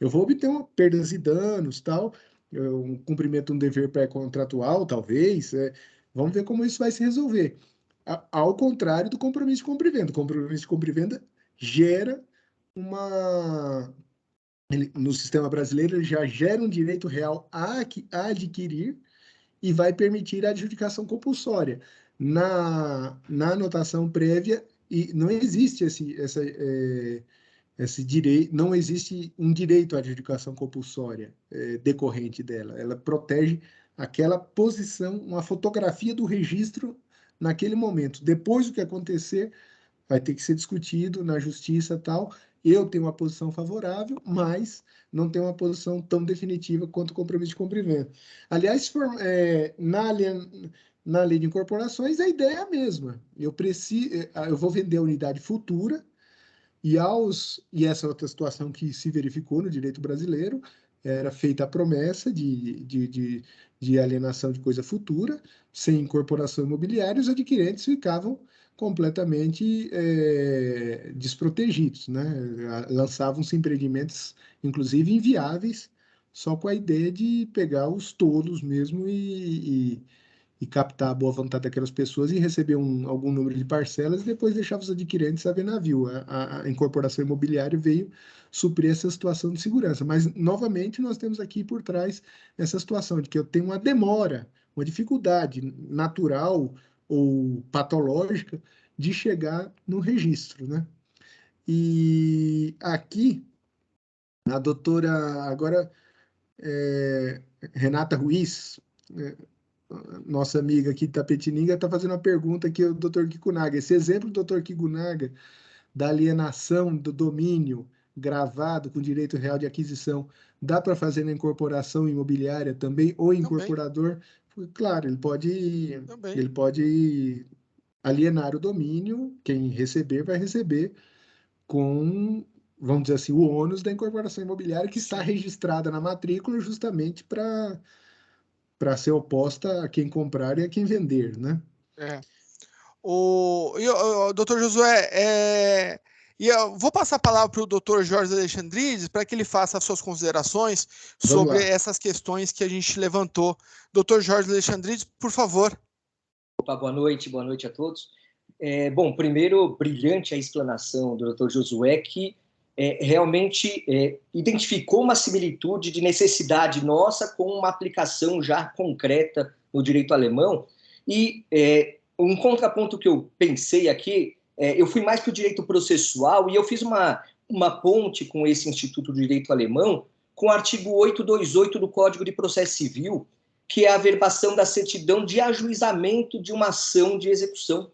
Eu vou obter perdas e danos, tal, um cumprimento de um dever pré-contratual, talvez, vamos ver como isso vai se resolver. Ao contrário do compromisso de compra e venda. O compromisso de compra e venda gera no sistema brasileiro, ele já gera um direito real a adquirir e vai permitir a adjudicação compulsória. Na anotação prévia, e não existe esse direito, não existe um direito à adjudicação compulsória decorrente dela. Ela protege aquela posição, uma fotografia do registro naquele momento. Depois do que acontecer, vai ter que ser discutido na justiça e tal. Eu tenho uma posição favorável, mas não tenho uma posição tão definitiva quanto o compromisso de compra e venda. Aliás, na lei de incorporações, a ideia é a mesma. Eu vou vender a unidade futura, e essa outra situação que se verificou no direito brasileiro, era feita a promessa de alienação de coisa futura, sem incorporação imobiliária, os adquirentes ficavam completamente desprotegidos, né? Lançavam-se empreendimentos, inclusive inviáveis, só com a ideia de pegar os tolos mesmo e captar a boa vontade daquelas pessoas e receber algum número de parcelas e depois deixar os adquirentes a ver navio. A incorporação imobiliária veio suprir essa situação de segurança. Mas, novamente, nós temos aqui por trás essa situação de que eu tenho uma demora, uma dificuldade natural ou patológica de chegar no registro, né? E aqui, A doutora, agora, Renata Ruiz, nossa amiga aqui de Tapetininga, está fazendo uma pergunta aqui ao doutor Kikunaga. Esse exemplo do doutor Kikunaga da alienação do domínio gravado com direito real de aquisição, dá para fazer na incorporação imobiliária também, ou incorporador? Claro, ele pode alienar o domínio, quem receber vai receber com, vamos dizer assim, o ônus da incorporação imobiliária que está registrada na matrícula justamente para ser oposta a quem comprar e a quem vender, né? Doutor Josué, e eu vou passar a palavra para o doutor Jorge Alexandrides para que ele faça as suas considerações sobre essas questões que a gente levantou. Doutor Jorge Alexandrides, por favor. Opa, boa noite a todos. Bom, primeiro, brilhante a explanação do doutor Josué, que realmente identificou uma similitude de necessidade nossa com uma aplicação já concreta no direito alemão. E um contraponto que eu pensei aqui, eu fui mais para o direito processual e eu fiz uma ponte com esse Instituto do Direito Alemão com o artigo 828 do Código de Processo Civil, que é a averbação da certidão de ajuizamento de uma ação de execução,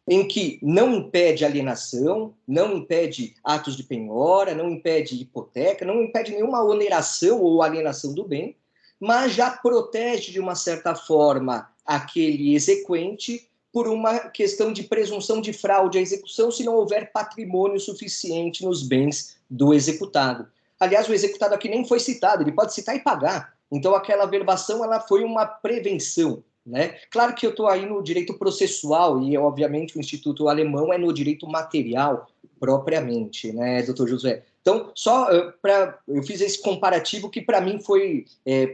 em que não impede alienação, não impede atos de penhora, não impede hipoteca, não impede nenhuma oneração ou alienação do bem, mas já protege de uma certa forma aquele exequente por uma questão de presunção de fraude à execução se não houver patrimônio suficiente nos bens do executado. Aliás, o executado aqui nem foi citado, ele pode citar e pagar. Então, aquela averbação ela foi uma prevenção, né? Claro que eu estou aí no direito processual e, obviamente, o Instituto Alemão é no direito material propriamente, né, doutor Josué? Então, eu fiz esse comparativo que, para mim, foi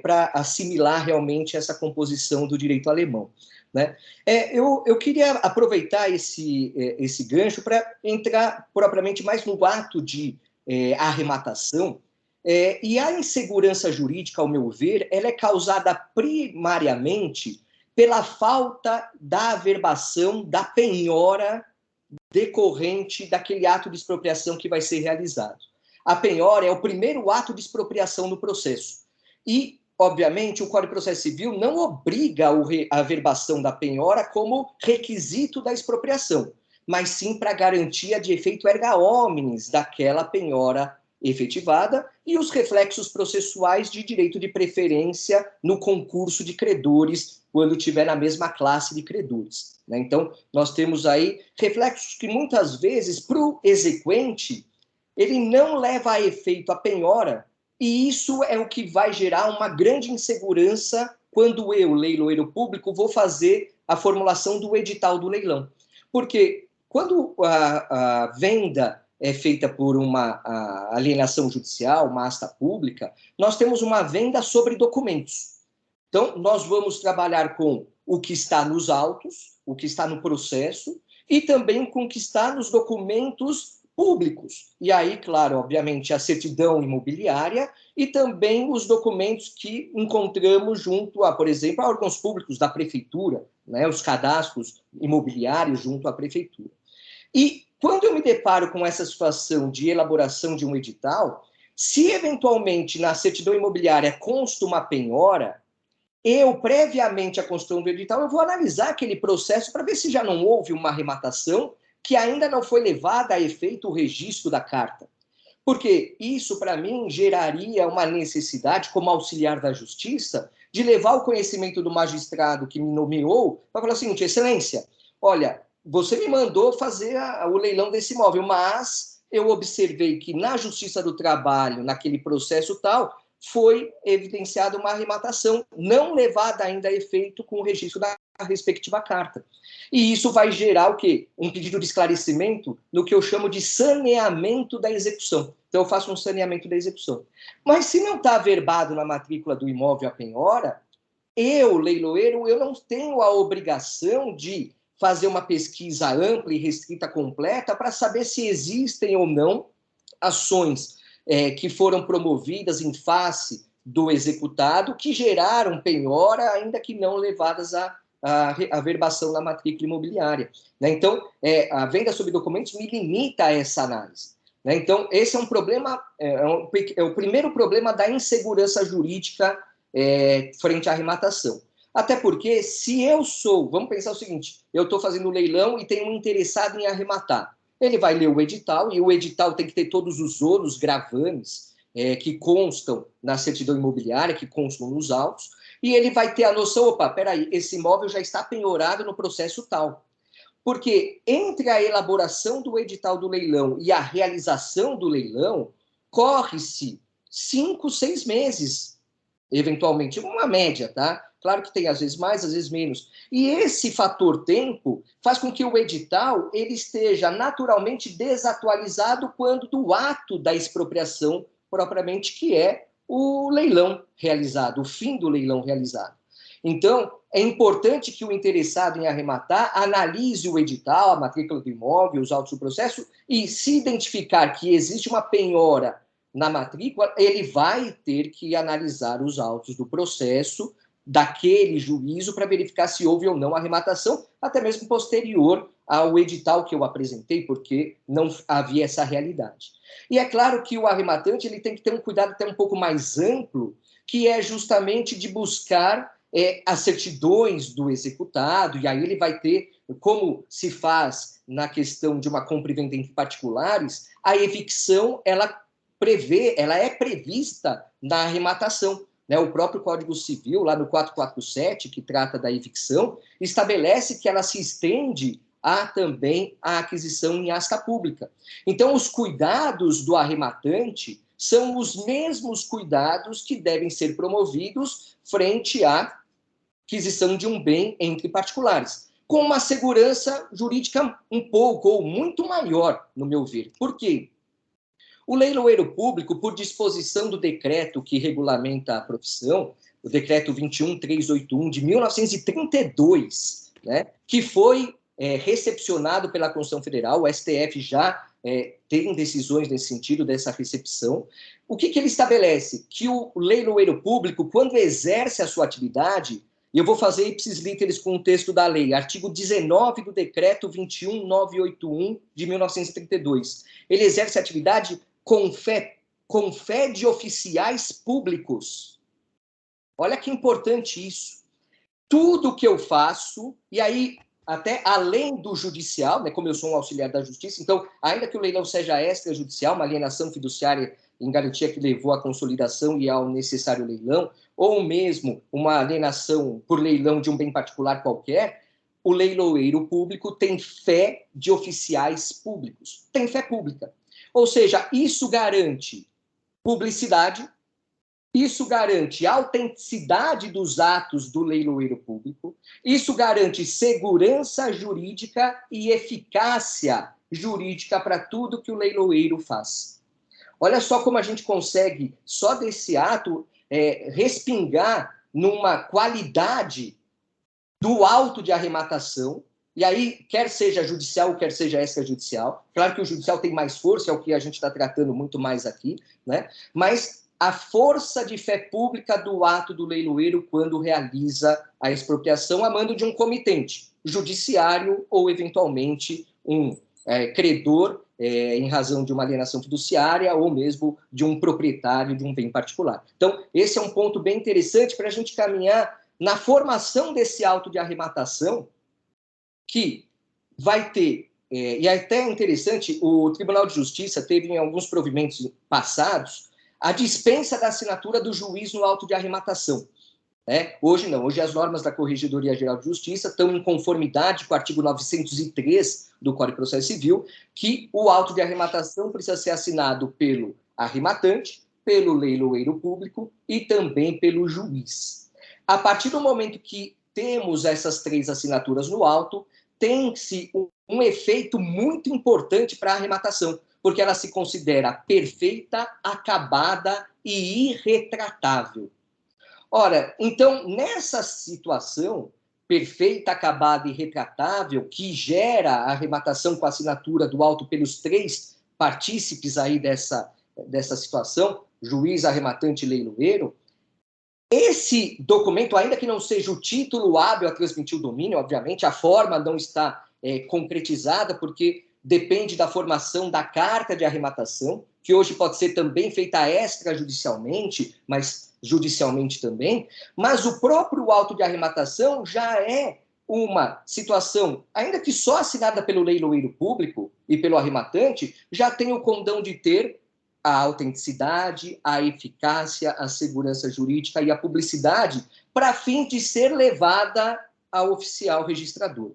para assimilar realmente essa composição do direito alemão. Né? Eu queria aproveitar esse gancho para entrar propriamente mais no ato de arrematação. E a insegurança jurídica, ao meu ver, ela é causada primariamente pela falta da averbação da penhora decorrente daquele ato de expropriação que vai ser realizado. A penhora é o primeiro ato de expropriação no processo. E, obviamente, o Código de Processo Civil não obriga a averbação da penhora como requisito da expropriação, mas sim para garantia de efeito erga omnes daquela penhora efetivada e os reflexos processuais de direito de preferência no concurso de credores, quando tiver na mesma classe de credores. Né? Então, nós temos aí reflexos que muitas vezes, para o exequente, ele não leva a efeito a penhora, e isso é o que vai gerar uma grande insegurança quando eu, leiloeiro público, vou fazer a formulação do edital do leilão. Porque quando a venda é feita por uma alienação judicial, uma asta pública, nós temos uma venda sobre documentos. Então, nós vamos trabalhar com o que está nos autos, o que está no processo, e também com o que está nos documentos públicos. E aí, claro, obviamente, a certidão imobiliária e também os documentos que encontramos junto a, por exemplo, a órgãos públicos da prefeitura, né, os cadastros imobiliários junto à prefeitura. E quando eu me deparo com essa situação de elaboração de um edital, se eventualmente na certidão imobiliária consta uma penhora, eu, previamente à construção do edital, eu vou analisar aquele processo para ver se já não houve uma arrematação que ainda não foi levada a efeito o registro da carta. Porque isso, para mim, geraria uma necessidade, como auxiliar da justiça, de levar o conhecimento do magistrado que me nomeou para falar o seguinte: excelência, olha, você me mandou fazer o leilão desse imóvel, mas eu observei que na Justiça do Trabalho, naquele processo tal, foi evidenciada uma arrematação não levada ainda a efeito com o registro da respectiva carta. E isso vai gerar o quê? Um pedido de esclarecimento no que eu chamo de saneamento da execução. Então, eu faço um saneamento da execução. Mas se não está averbado na matrícula do imóvel a penhora, eu, leiloeiro, eu não tenho a obrigação de fazer uma pesquisa ampla e restrita completa para saber se existem ou não ações que foram promovidas em face do executado que geraram penhora, ainda que não levadas à averbação na matrícula imobiliária. Né? Então, a venda sob documentos me limita a essa análise. né? Então, esse é um problema, é o primeiro problema da insegurança jurídica frente à arrematação. Até porque, se eu sou, vamos pensar o seguinte, eu estou fazendo um leilão e tenho um interessado em arrematar. Ele vai ler o edital, e o edital tem que ter todos os ônus gravames que constam na certidão imobiliária, que constam nos autos, e ele vai ter a noção, opa, peraí, esse imóvel já está penhorado no processo tal. Porque entre a elaboração do edital do leilão e a realização do leilão, corre-se 5, 6 meses, eventualmente, uma média, tá? Claro que tem às vezes mais, às vezes menos. E esse fator tempo faz com que o edital ele esteja naturalmente desatualizado quando do ato da expropriação propriamente, que é o leilão realizado, o fim do leilão realizado. Então, é importante que o interessado em arrematar analise o edital, a matrícula do imóvel, os autos do processo, e se identificar que existe uma penhora na matrícula, ele vai ter que analisar os autos do processo daquele juízo para verificar se houve ou não arrematação, até mesmo posterior ao edital que eu apresentei, porque não havia essa realidade. E é claro que o arrematante ele tem que ter um cuidado até um pouco mais amplo, que é justamente de buscar as certidões do executado, e aí ele vai ter, como se faz na questão de uma compra e venda entre particulares, a evicção, ela é prevista na arrematação. Né? O próprio Código Civil, lá no 447, que trata da evicção, estabelece que ela se estende também a aquisição em asta pública. Então, os cuidados do arrematante são os mesmos cuidados que devem ser promovidos frente à aquisição de um bem entre particulares, com uma segurança jurídica um pouco ou muito maior, no meu ver. Por quê? O leiloeiro público, por disposição do decreto que regulamenta a profissão, o decreto 21.381 de 1932, né, que foi recepcionado pela Constituição Federal, o STF já tem decisões nesse sentido, dessa recepção. O que ele estabelece? Que o leiloeiro público, quando exerce a sua atividade, e eu vou fazer ipsis literis com o texto da lei, artigo 19 do decreto 21.981 de 1932, ele exerce a atividade com fé de oficiais públicos. Olha que importante isso. Tudo que eu faço, e aí até além do judicial, né, como eu sou um auxiliar da justiça, então, ainda que o leilão seja extrajudicial, uma alienação fiduciária em garantia que levou à consolidação e ao necessário leilão, ou mesmo uma alienação por leilão de um bem particular qualquer, o leiloeiro público tem fé de oficiais públicos, tem fé pública. Ou seja, isso garante publicidade, isso garante autenticidade dos atos do leiloeiro público, isso garante segurança jurídica e eficácia jurídica para tudo que o leiloeiro faz. Olha só como a gente consegue, só desse ato, respingar numa qualidade do auto de arrematação, e aí, quer seja judicial, quer seja extrajudicial, claro que o judicial tem mais força, é o que a gente está tratando muito mais aqui, né? Mas a força de fé pública do ato do leiloeiro quando realiza a expropriação a mando de um comitente, judiciário ou, eventualmente, um credor, em razão de uma alienação fiduciária ou mesmo de um proprietário de um bem particular. Então, esse é um ponto bem interessante para a gente caminhar na formação desse auto de arrematação, que vai ter, e é até interessante, o Tribunal de Justiça teve em alguns provimentos passados a dispensa da assinatura do juiz no auto de arrematação. Hoje não, hoje as normas da Corregedoria Geral de Justiça estão em conformidade com o artigo 903 do Código de Processo Civil, que o auto de arrematação precisa ser assinado pelo arrematante, pelo leiloeiro público e também pelo juiz. A partir do momento que temos essas 3 assinaturas no auto, tem-se um efeito muito importante para a arrematação, porque ela se considera perfeita, acabada e irretratável. Ora, então, nessa situação perfeita, acabada e irretratável, que gera a arrematação com a assinatura do auto pelos 3 partícipes aí dessa situação, juiz, arrematante e leiloeiro, esse documento, ainda que não seja o título hábil a transmitir o domínio, obviamente, a forma não está concretizada, porque depende da formação da carta de arrematação, que hoje pode ser também feita extrajudicialmente, mas judicialmente também, mas o próprio auto de arrematação já é uma situação, ainda que só assinada pelo leiloeiro público e pelo arrematante, já tem o condão de ter a autenticidade, a eficácia, a segurança jurídica e a publicidade para fim de ser levada ao oficial registrador.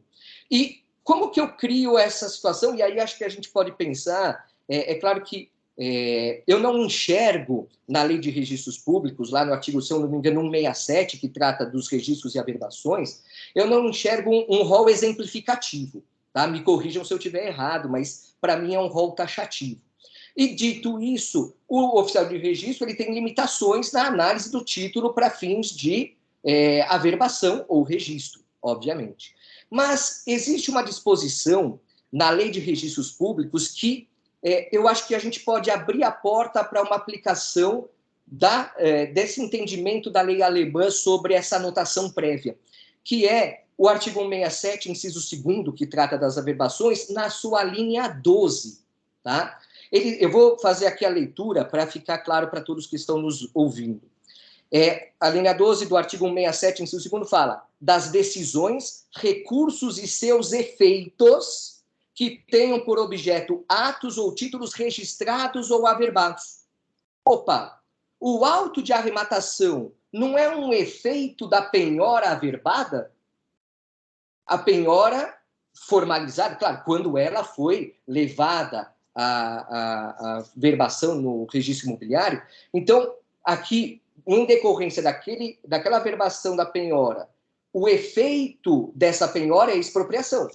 E como que eu crio essa situação? E aí acho que a gente pode pensar, é claro que eu não enxergo na Lei de Registros Públicos, lá no artigo, se eu não me engano, 167, que trata dos registros e averbações, eu não enxergo um rol exemplificativo, tá? Me corrijam se eu estiver errado, mas para mim é um rol taxativo. E dito isso, o oficial de registro ele tem limitações na análise do título para fins de averbação ou registro, obviamente. Mas existe uma disposição na Lei de Registros Públicos que eu acho que a gente pode abrir a porta para uma aplicação desse entendimento da lei alemã sobre essa anotação prévia, que é o artigo 167, inciso 2º, que trata das averbações, na sua linha 12. Tá? Eu vou fazer aqui a leitura para ficar claro para todos que estão nos ouvindo. A linha 12 do artigo 167, inciso 2º, fala das decisões, recursos e seus efeitos que tenham por objeto atos ou títulos registrados ou averbados. Opa, o auto de arrematação não é um efeito da penhora averbada? A penhora formalizada, claro, quando ela foi levada à verbação no registro imobiliário. Então, aqui, em decorrência daquela averbação da penhora, o efeito dessa penhora é expropriação.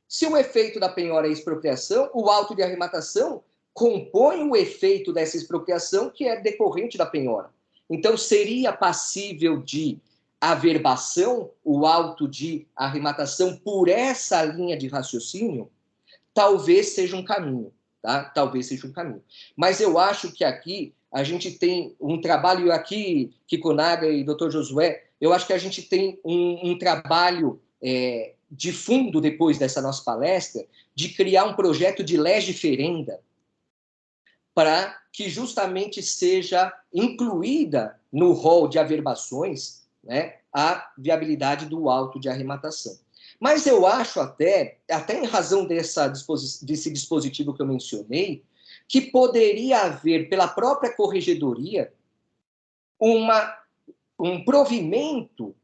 Se o efeito da penhora é expropriação, o auto de arrematação compõe o efeito dessa expropriação que é decorrente da penhora. Então, seria passível de averbação o auto de arrematação por essa linha de raciocínio? Talvez seja um caminho, tá? Talvez seja um caminho. Mas eu acho que aqui a gente tem um trabalho, aqui, Kikunaga e Dr. Josué, eu acho que a gente tem um trabalho de fundo, depois dessa nossa palestra, de criar um projeto de legiferenda para que justamente seja incluída no rol de averbações, né, a viabilidade do auto de arrematação. Mas eu acho até em razão desse dispositivo que eu mencionei, que poderia haver, pela própria corregedoria, um provimento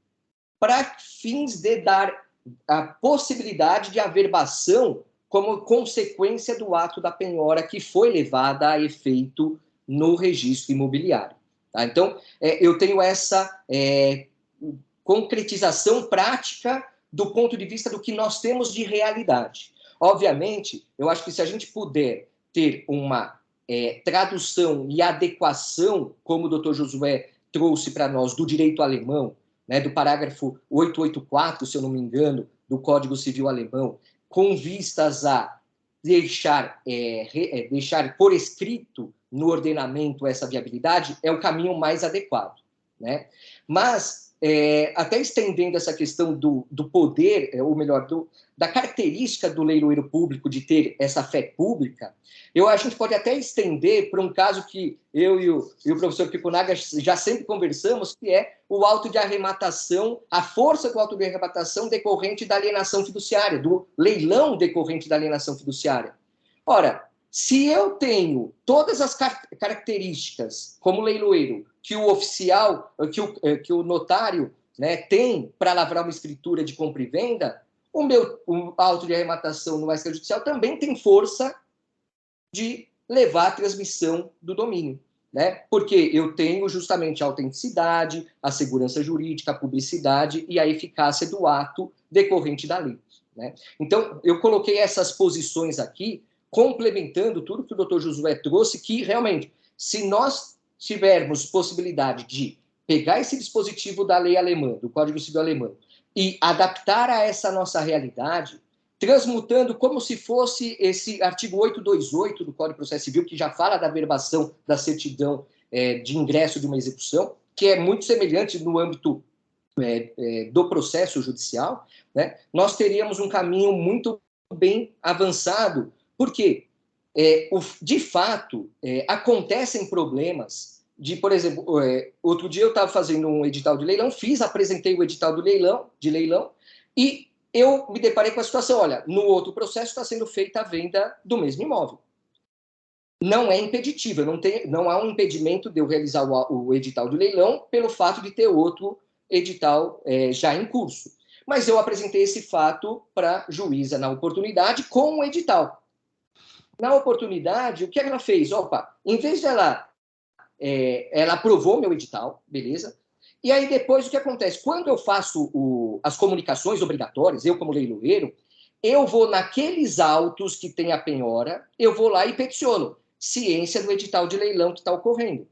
para fins de dar a possibilidade de averbação como consequência do ato da penhora que foi levada a efeito no registro imobiliário. Tá? Então, eu tenho essa concretização prática do ponto de vista do que nós temos de realidade. Obviamente, eu acho que se a gente puder ter uma tradução e adequação, como o Dr. Josué trouxe para nós, do direito alemão, né, do parágrafo 884, se eu não me engano, do Código Civil Alemão, com vistas a deixar por escrito no ordenamento essa viabilidade, é o caminho mais adequado. Né? Mas, até estendendo essa questão do poder, ou melhor, da característica do leiloeiro público de ter essa fé pública, a gente pode até estender para um caso que eu e o professor Kikunaga já sempre conversamos, que é o auto de arrematação, a força do auto de arrematação decorrente da alienação fiduciária, do leilão decorrente da alienação fiduciária. Ora, se eu tenho todas as características como leiloeiro que o oficial, que o notário, né, tem para lavrar uma escritura de compra e venda, o auto de arrematação no extrajudicial também tem força de levar a transmissão do domínio, né? Porque eu tenho justamente a autenticidade, a segurança jurídica, a publicidade e a eficácia do ato decorrente da lei, né? Então, eu coloquei essas posições aqui, complementando tudo que o Dr. Josué trouxe, que realmente, se nós tivermos possibilidade de pegar esse dispositivo da lei alemã, do Código Civil alemão, e adaptar a essa nossa realidade, transmutando como se fosse esse artigo 828 do Código de Processo Civil, que já fala da averbação da certidão de ingresso de uma execução, que é muito semelhante no âmbito do processo judicial, né? Nós teríamos um caminho muito bem avançado Por quê? De fato, acontecem problemas de, por exemplo, outro dia eu estava fazendo um edital de leilão, apresentei o edital de leilão, e eu me deparei com a situação, olha, no outro processo está sendo feita a venda do mesmo imóvel. Não é impeditivo, não há um impedimento de eu realizar o edital de leilão pelo fato de ter outro edital já em curso. Mas eu apresentei esse fato para a juíza na oportunidade com o edital. Na oportunidade, o que ela fez? Em vez de ela aprovou meu edital, beleza? E aí depois o que acontece? Quando eu faço as comunicações obrigatórias, eu como leiloeiro, eu vou naqueles autos que tem a penhora, eu vou lá e peticiono ciência do edital de leilão que está ocorrendo,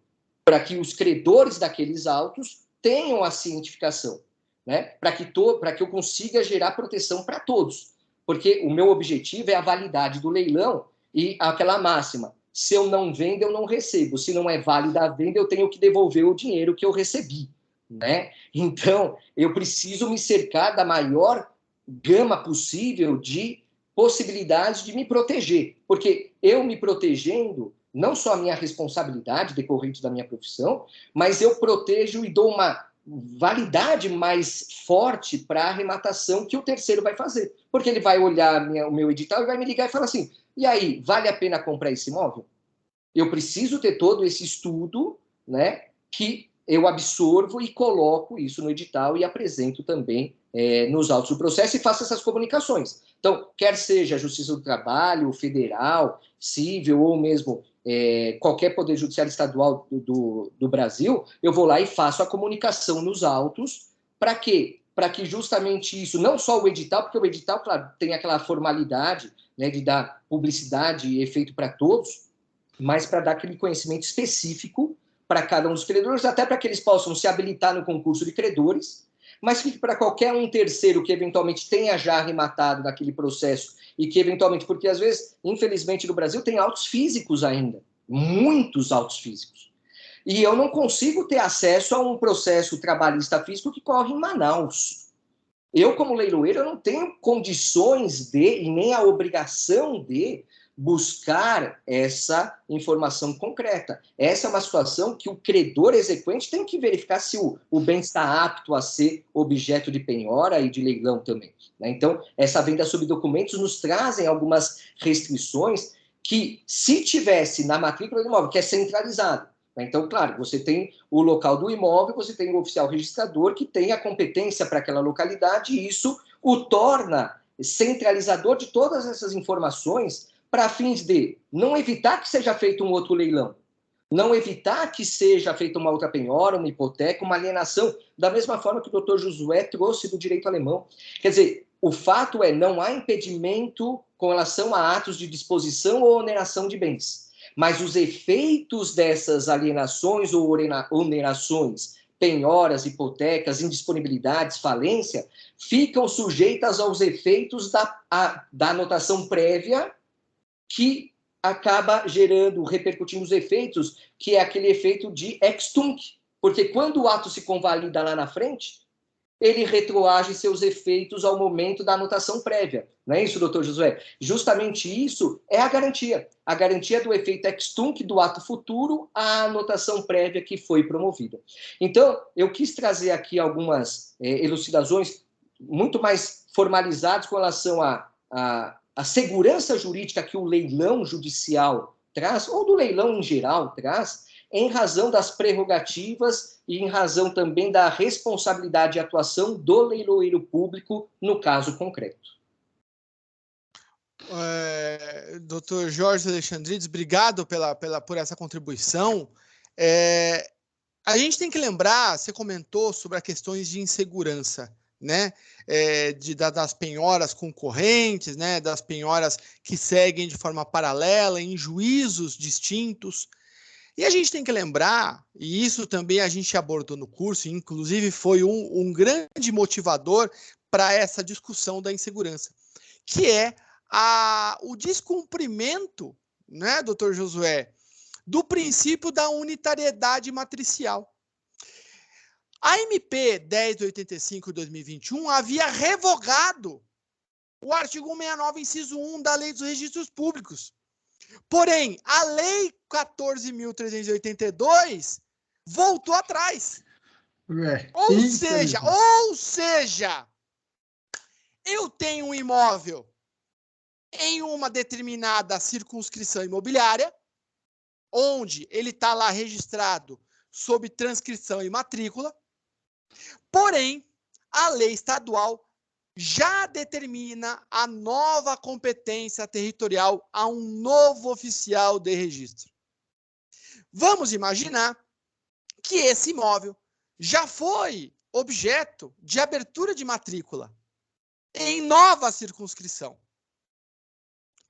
para que os credores daqueles autos tenham a cientificação, né? Para que eu consiga gerar proteção para todos. Porque o meu objetivo é a validade do leilão e aquela máxima, se eu não vendo, eu não recebo. Se não é válida a venda, eu tenho que devolver o dinheiro que eu recebi, né? Então, eu preciso me cercar da maior gama possível de possibilidades de me proteger. Porque eu me protegendo, não só a minha responsabilidade decorrente da minha profissão, mas eu protejo e dou uma validade mais forte para a arrematação que o terceiro vai fazer. Porque ele vai olhar o meu edital e vai me ligar e falar assim, e aí, vale a pena comprar esse imóvel? Eu preciso ter todo esse estudo, né, que eu absorvo e coloco isso no edital e apresento também nos autos do processo e faço essas comunicações. Então, quer seja a Justiça do Trabalho, federal, civil ou mesmo qualquer poder judiciário estadual do Brasil, eu vou lá e faço a comunicação nos autos. Para quê? Para que justamente isso, não só o edital, porque o edital, claro, tem aquela formalidade, né, de dar publicidade e efeito para todos, mas para dar aquele conhecimento específico para cada um dos credores, até para que eles possam se habilitar no concurso de credores, mas que para qualquer um terceiro que eventualmente tenha já arrematado naquele processo e que eventualmente, porque às vezes, infelizmente no Brasil, tem autos físicos ainda, muitos autos físicos. E eu não consigo ter acesso a um processo trabalhista físico que corre em Manaus. Eu, como leiloeiro, eu não tenho condições de, e nem a obrigação de, buscar essa informação concreta. Essa é uma situação que o credor exequente tem que verificar se o bem está apto a ser objeto de penhora e de leilão também, né? Então, essa venda sob documentos nos trazem algumas restrições que, se tivesse na matrícula do imóvel, que é centralizado, né? Então, claro, você tem o local do imóvel, você tem o oficial registrador que tem a competência para aquela localidade e isso o torna centralizador de todas essas informações para fins de não evitar que seja feito um outro leilão, não evitar que seja feita uma outra penhora, uma hipoteca, uma alienação, da mesma forma que o doutor Josué trouxe do direito alemão. Quer dizer, o fato não há impedimento com relação a atos de disposição ou oneração de bens, mas os efeitos dessas alienações ou onerações, penhoras, hipotecas, indisponibilidades, falência, ficam sujeitas aos efeitos da anotação prévia que acaba repercutindo os efeitos, que é aquele efeito de ex tunc, porque quando o ato se convalida lá na frente, ele retroage seus efeitos ao momento da anotação prévia. Não é isso, doutor Josué? Justamente isso é a garantia do efeito ex tunc do ato futuro à anotação prévia que foi promovida. Então, eu quis trazer aqui algumas elucidações muito mais formalizadas com relação a segurança jurídica que o leilão judicial traz, ou do leilão em geral traz, em razão das prerrogativas e em razão também da responsabilidade e atuação do leiloeiro público no caso concreto. Dr. Jorge Alexandrides, obrigado por essa contribuição. A gente tem que lembrar, você comentou sobre as questões de insegurança, né, das penhoras concorrentes, né, das penhoras que seguem de forma paralela em juízos distintos. E a gente tem que lembrar, e isso também a gente abordou no curso, inclusive foi um grande motivador para essa discussão da insegurança, que é o descumprimento, né, doutor Josué, do princípio da unitariedade matricial. A MP 1085/2021 havia revogado o artigo 169, inciso 1 da Lei dos Registros Públicos. Porém, a Lei 14.382 voltou atrás. Ou seja, eu tenho um imóvel em uma determinada circunscrição imobiliária, onde ele está lá registrado sob transcrição e matrícula, porém, a lei estadual já determina a nova competência territorial a um novo oficial de registro. Vamos imaginar que esse imóvel já foi objeto de abertura de matrícula em nova circunscrição.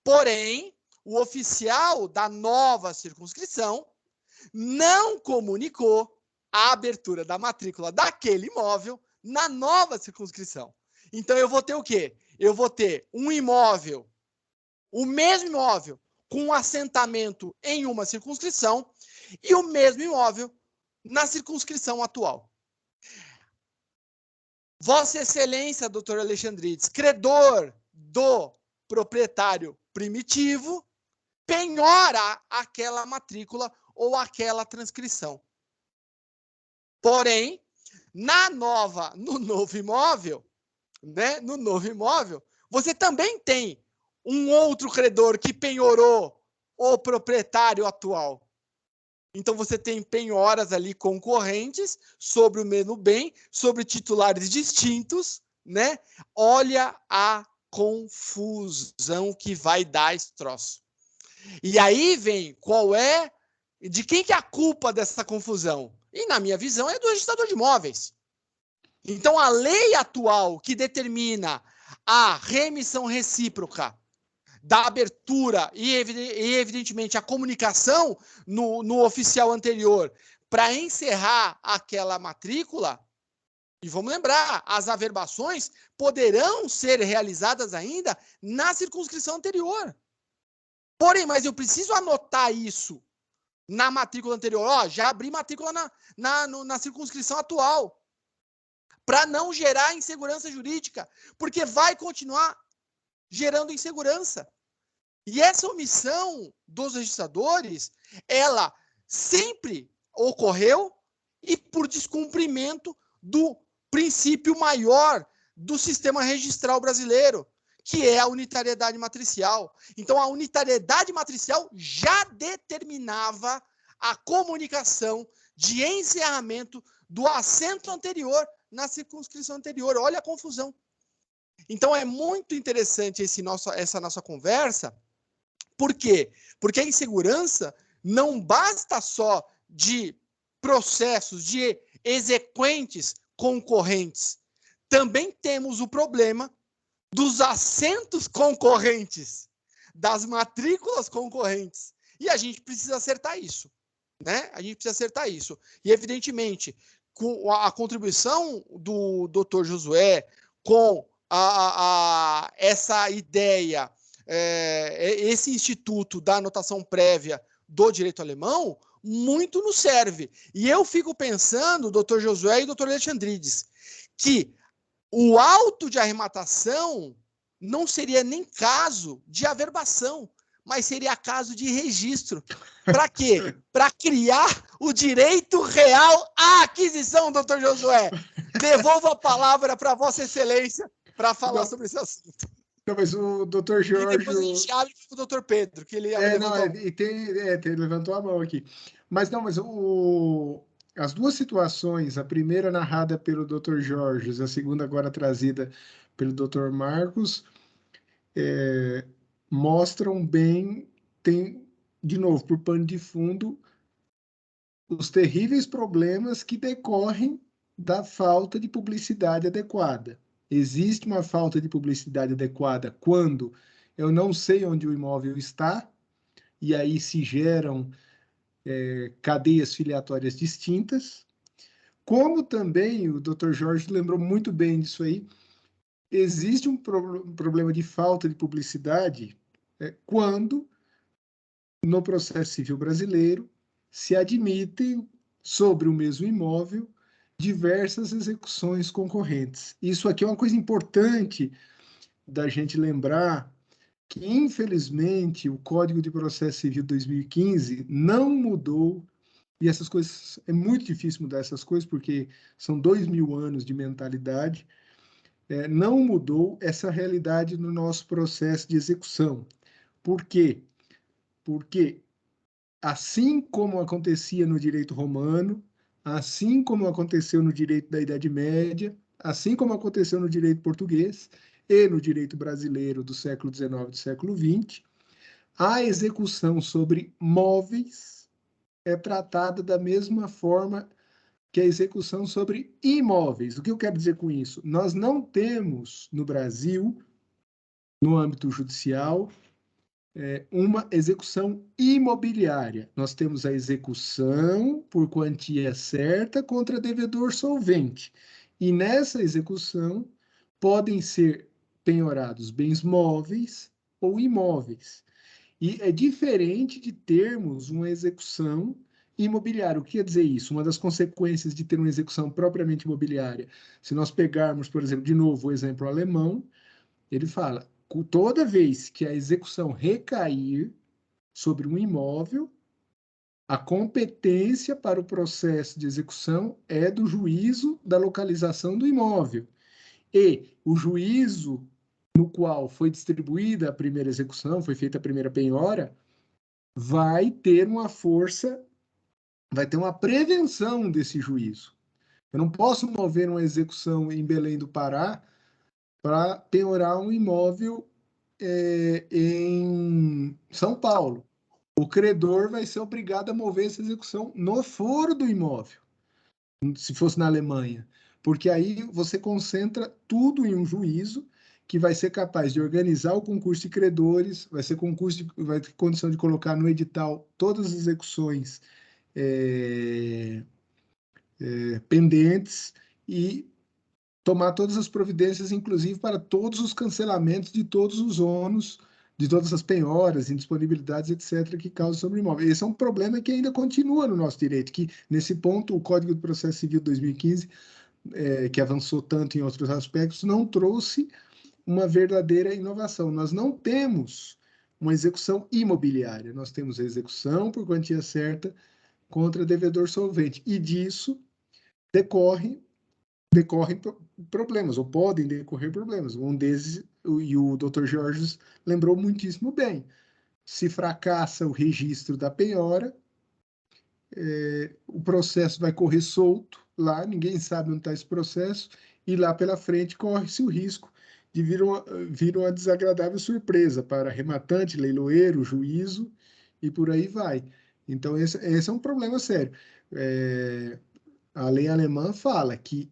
Porém, o oficial da nova circunscrição não comunicou a abertura da matrícula daquele imóvel na nova circunscrição. Então, eu vou ter o quê? Eu vou ter um imóvel, o mesmo imóvel, com um assentamento em uma circunscrição e o mesmo imóvel na circunscrição atual. Vossa Excelência, doutor Alexandrides, credor do proprietário primitivo, penhora aquela matrícula ou aquela transcrição. Porém, no novo imóvel, né, você também tem um outro credor que penhorou o proprietário atual. Então, você tem penhoras ali concorrentes sobre o mesmo bem, sobre titulares distintos, né? Olha a confusão que vai dar esse troço. E aí vem de quem que é a culpa dessa confusão? E, na minha visão, é do registrador de imóveis. Então, a lei atual que determina a remissão recíproca da abertura e evidentemente, a comunicação no oficial anterior para encerrar aquela matrícula, e vamos lembrar, as averbações poderão ser realizadas ainda na circunscrição anterior. Porém, mas eu preciso anotar isso na matrícula anterior. Ó, já abri matrícula na circunscrição atual, para não gerar insegurança jurídica, porque vai continuar gerando insegurança. E essa omissão dos registradores, ela sempre ocorreu e por descumprimento do princípio maior do sistema registral brasileiro, que é a unitariedade matricial. Então, a unitariedade matricial já determinava a comunicação de encerramento do assento anterior na circunscrição anterior. Olha a confusão. Então, é muito interessante essa nossa conversa. Por quê? Porque a insegurança não basta só de processos, de exequentes concorrentes. Também temos o problema dos assentos concorrentes, das matrículas concorrentes. E a gente precisa acertar isso, né? A gente precisa acertar isso. E, evidentemente, com a contribuição do Dr. Josué, com essa ideia, esse instituto da anotação prévia do direito alemão, muito nos serve. E eu fico pensando, doutor Josué e doutor Alexandrides, que o auto de arrematação não seria nem caso de averbação, mas seria caso de registro. Para quê? Para criar o direito real à aquisição, doutor Josué. Devolvo a palavra para Vossa Excelência para falar sobre esse assunto. Não, mas o doutor Jorge... E depois a gente abre para o doutor Pedro, que ele levantou a mão. Ele levantou a mão aqui. Mas as duas situações, a primeira narrada pelo doutor Jorge, a segunda agora trazida pelo doutor Marcos, mostram bem, de novo, por pano de fundo, os terríveis problemas que decorrem da falta de publicidade adequada. Existe uma falta de publicidade adequada quando eu não sei onde o imóvel está, e aí se geram cadeias filiatórias distintas, como também, o Dr. Jorge lembrou muito bem disso aí, existe um problema de falta de publicidade quando, no processo civil brasileiro, se admitem, sobre o mesmo imóvel, diversas execuções concorrentes. Isso aqui é uma coisa importante da gente lembrar que, infelizmente, o Código de Processo Civil 2015 não mudou, e essas coisas, é muito difícil mudar essas coisas, porque são 2000 anos de mentalidade, não mudou essa realidade no nosso processo de execução. Por quê? Porque, assim como acontecia no direito romano, assim como aconteceu no direito da Idade Média, assim como aconteceu no direito português e no direito brasileiro do século XIX e do século XX, a execução sobre móveis é tratada da mesma forma que a execução sobre imóveis. O que eu quero dizer com isso? Nós não temos no Brasil, no âmbito judicial, uma execução imobiliária. Nós temos a execução por quantia certa contra devedor solvente. E nessa execução podem ser penhorados bens móveis ou imóveis. E é diferente de termos uma execução imobiliária. O que quer dizer isso? Uma das consequências de ter uma execução propriamente imobiliária, se nós pegarmos, por exemplo, de novo o exemplo alemão, ele fala: toda vez que a execução recair sobre um imóvel, a competência para o processo de execução é do juízo da localização do imóvel. E o juízo no qual foi distribuída a primeira execução, foi feita a primeira penhora, vai ter uma força, vai ter uma prevenção desse juízo. Eu não posso mover uma execução em Belém do Pará para penhorar um imóvel em São Paulo. O credor vai ser obrigado a mover essa execução no foro do imóvel, se fosse na Alemanha, porque aí você concentra tudo em um juízo que vai ser capaz de organizar o concurso de credores, vai ter condição de colocar no edital todas as execuções pendentes e tomar todas as providências, inclusive para todos os cancelamentos de todos os ônus, de todas as penhoras, indisponibilidades, etc., que causam sobre o imóvel. Esse é um problema que ainda continua no nosso direito, que, nesse ponto, o Código de Processo Civil de 2015, que avançou tanto em outros aspectos, não trouxe uma verdadeira inovação. Nós não temos uma execução imobiliária, nós temos a execução por quantia certa contra devedor solvente, e disso decorrem problemas, ou podem decorrer problemas. Um desses, e o Dr. Jorge lembrou muitíssimo bem, se fracassa o registro da penhora, o processo vai correr solto lá, ninguém sabe onde está esse processo, e lá pela frente corre-se o risco de vir uma desagradável surpresa para rematante, leiloeiro, juízo, e por aí vai. Então, esse é um problema sério. A lei alemã fala que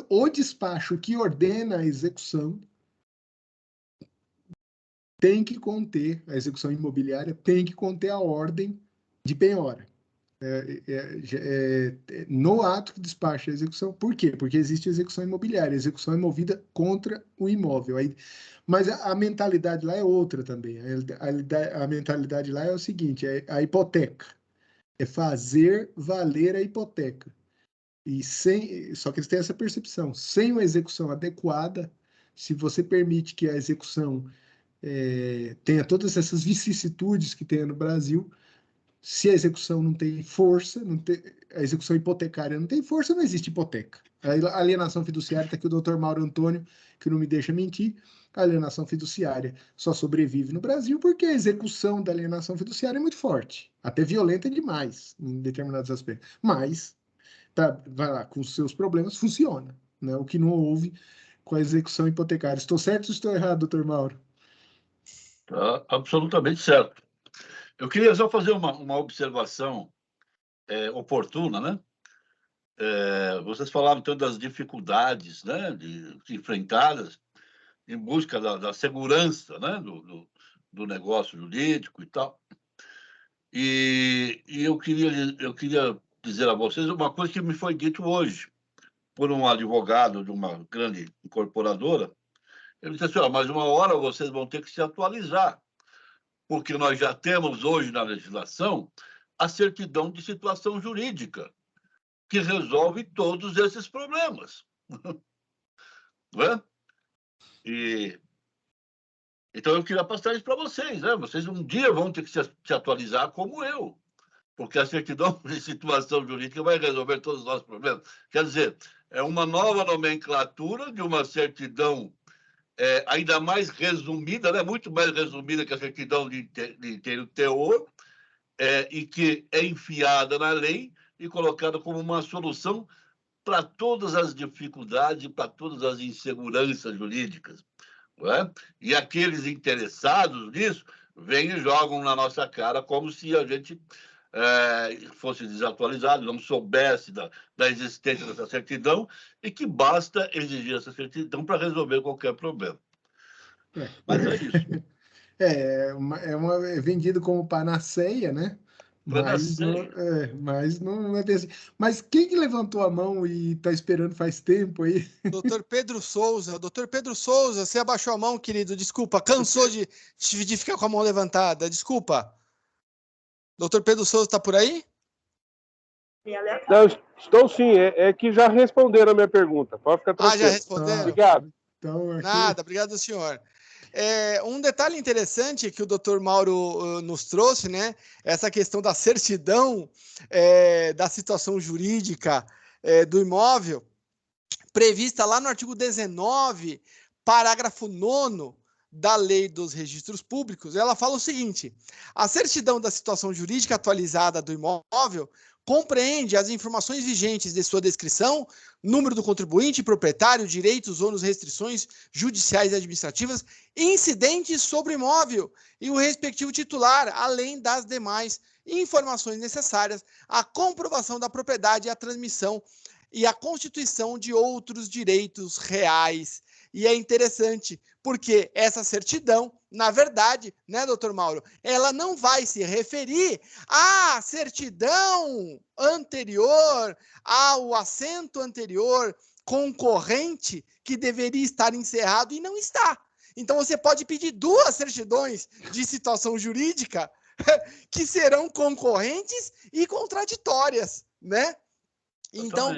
o despacho que ordena a execução tem que conter, a execução imobiliária tem que conter a ordem de penhora. No ato que despacha a execução. Por quê? Porque existe execução imobiliária. A execução é movida contra o imóvel. Mas a mentalidade lá é outra também. A mentalidade lá é o seguinte: a hipoteca. É fazer valer a hipoteca. Só que eles têm essa percepção. Sem uma execução adequada, se você permite que a execução tenha todas essas vicissitudes que tem no Brasil, se a execução não tem força, a execução hipotecária não tem força, não existe hipoteca. A alienação fiduciária, está aqui o doutor Mauro Antônio, que não me deixa mentir, a alienação fiduciária só sobrevive no Brasil porque a execução da alienação fiduciária é muito forte, até violenta demais em determinados aspectos. Mas, vai lá, com os seus problemas, funciona, né? O que não houve com a execução hipotecária. Estou certo ou estou errado, doutor Mauro? Tá absolutamente certo. Eu queria só fazer uma observação oportuna, né? Vocês falavam então das dificuldades, né, enfrentadas em busca da segurança, né, do negócio jurídico e tal. E eu queria dizer a vocês uma coisa que me foi dito hoje por um advogado de uma grande incorporadora. Ele disse assim: mas uma hora vocês vão ter que se atualizar, porque nós já temos hoje na legislação a certidão de situação jurídica, que resolve todos esses problemas. Não é? E Então, eu queria passar isso para vocês, né? Vocês um dia vão ter que se atualizar como eu, porque a certidão de situação jurídica vai resolver todos os nossos problemas. Quer dizer, é uma nova nomenclatura de uma certidão ainda mais resumida, né? Muito mais resumida que a certidão de inteiro teor, e que é enfiada na lei e colocada como uma solução para todas as dificuldades, para todas as inseguranças jurídicas. Não é? E aqueles interessados nisso vêm e jogam na nossa cara como se a gente fosse desatualizado, não soubesse da existência dessa certidão e que basta exigir essa certidão para resolver qualquer problema. Mas é isso. É vendido como panaceia, né? Mas não é bem assim. Mas quem que levantou a mão e está esperando faz tempo aí? Doutor Pedro Souza. Doutor Pedro Souza, você abaixou a mão, querido. Desculpa, cansou de ficar com a mão levantada. Desculpa. Doutor Pedro Souza está por aí? Não, estou sim. É que já responderam a minha pergunta. Pode ficar tranquilo. Já responderam? Obrigado. Então, Nada, obrigado, senhor. Um detalhe interessante que o doutor Mauro nos trouxe, né? Essa questão da certidão da situação jurídica do imóvel, prevista lá no artigo 19, parágrafo 9º da Lei dos Registros Públicos. Ela fala o seguinte: a certidão da situação jurídica atualizada do imóvel compreende as informações vigentes de sua descrição, número do contribuinte, proprietário, direitos, ônus, restrições judiciais e administrativas incidentes sobre o imóvel e o respectivo titular, além das demais informações necessárias à comprovação da propriedade e à transmissão e à constituição de outros direitos reais. E é interessante, porque essa certidão, na verdade, né, doutor Mauro, ela não vai se referir à certidão anterior, ao assento anterior concorrente que deveria estar encerrado e não está. Então, você pode pedir 2 certidões de situação jurídica que serão concorrentes e contraditórias, né? Então,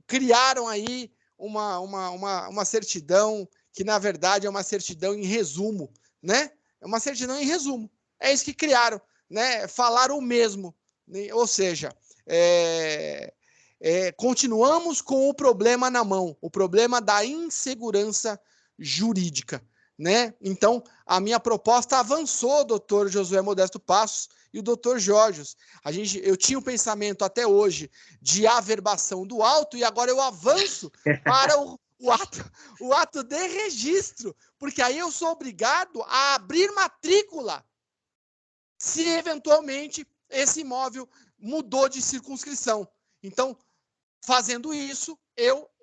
criaram aí uma certidão que, na verdade, é uma certidão em resumo, né? É uma certidão em resumo. É isso que criaram, né? Falaram o mesmo. Né? Ou seja, continuamos com o problema na mão, o problema da insegurança jurídica, né? Então, a minha proposta avançou, doutor Josué Modesto Passos e o doutor Jorge. Eu tinha um pensamento até hoje de averbação do auto e agora eu avanço para o ato de registro, porque aí eu sou obrigado a abrir matrícula se eventualmente esse imóvel mudou de circunscrição. Então, fazendo isso,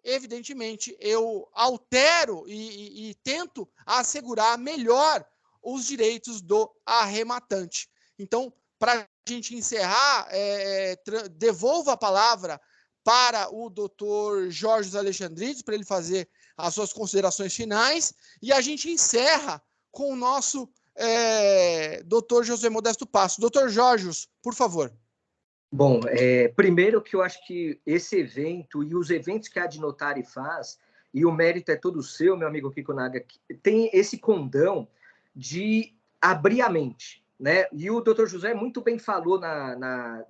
evidentemente, eu altero e tento assegurar melhor os direitos do arrematante. Então, para a gente encerrar, devolvo a palavra para o doutor Jorge Alexandrides, para ele fazer as suas considerações finais, e a gente encerra com o nosso doutor José Modesto Passos. Doutor Jorge, por favor. Bom, primeiro que eu acho que esse evento e os eventos que a Adnotare faz, e o mérito é todo seu, meu amigo Kiko Naga, tem esse condão de abrir a mente, né? E o doutor José muito bem falou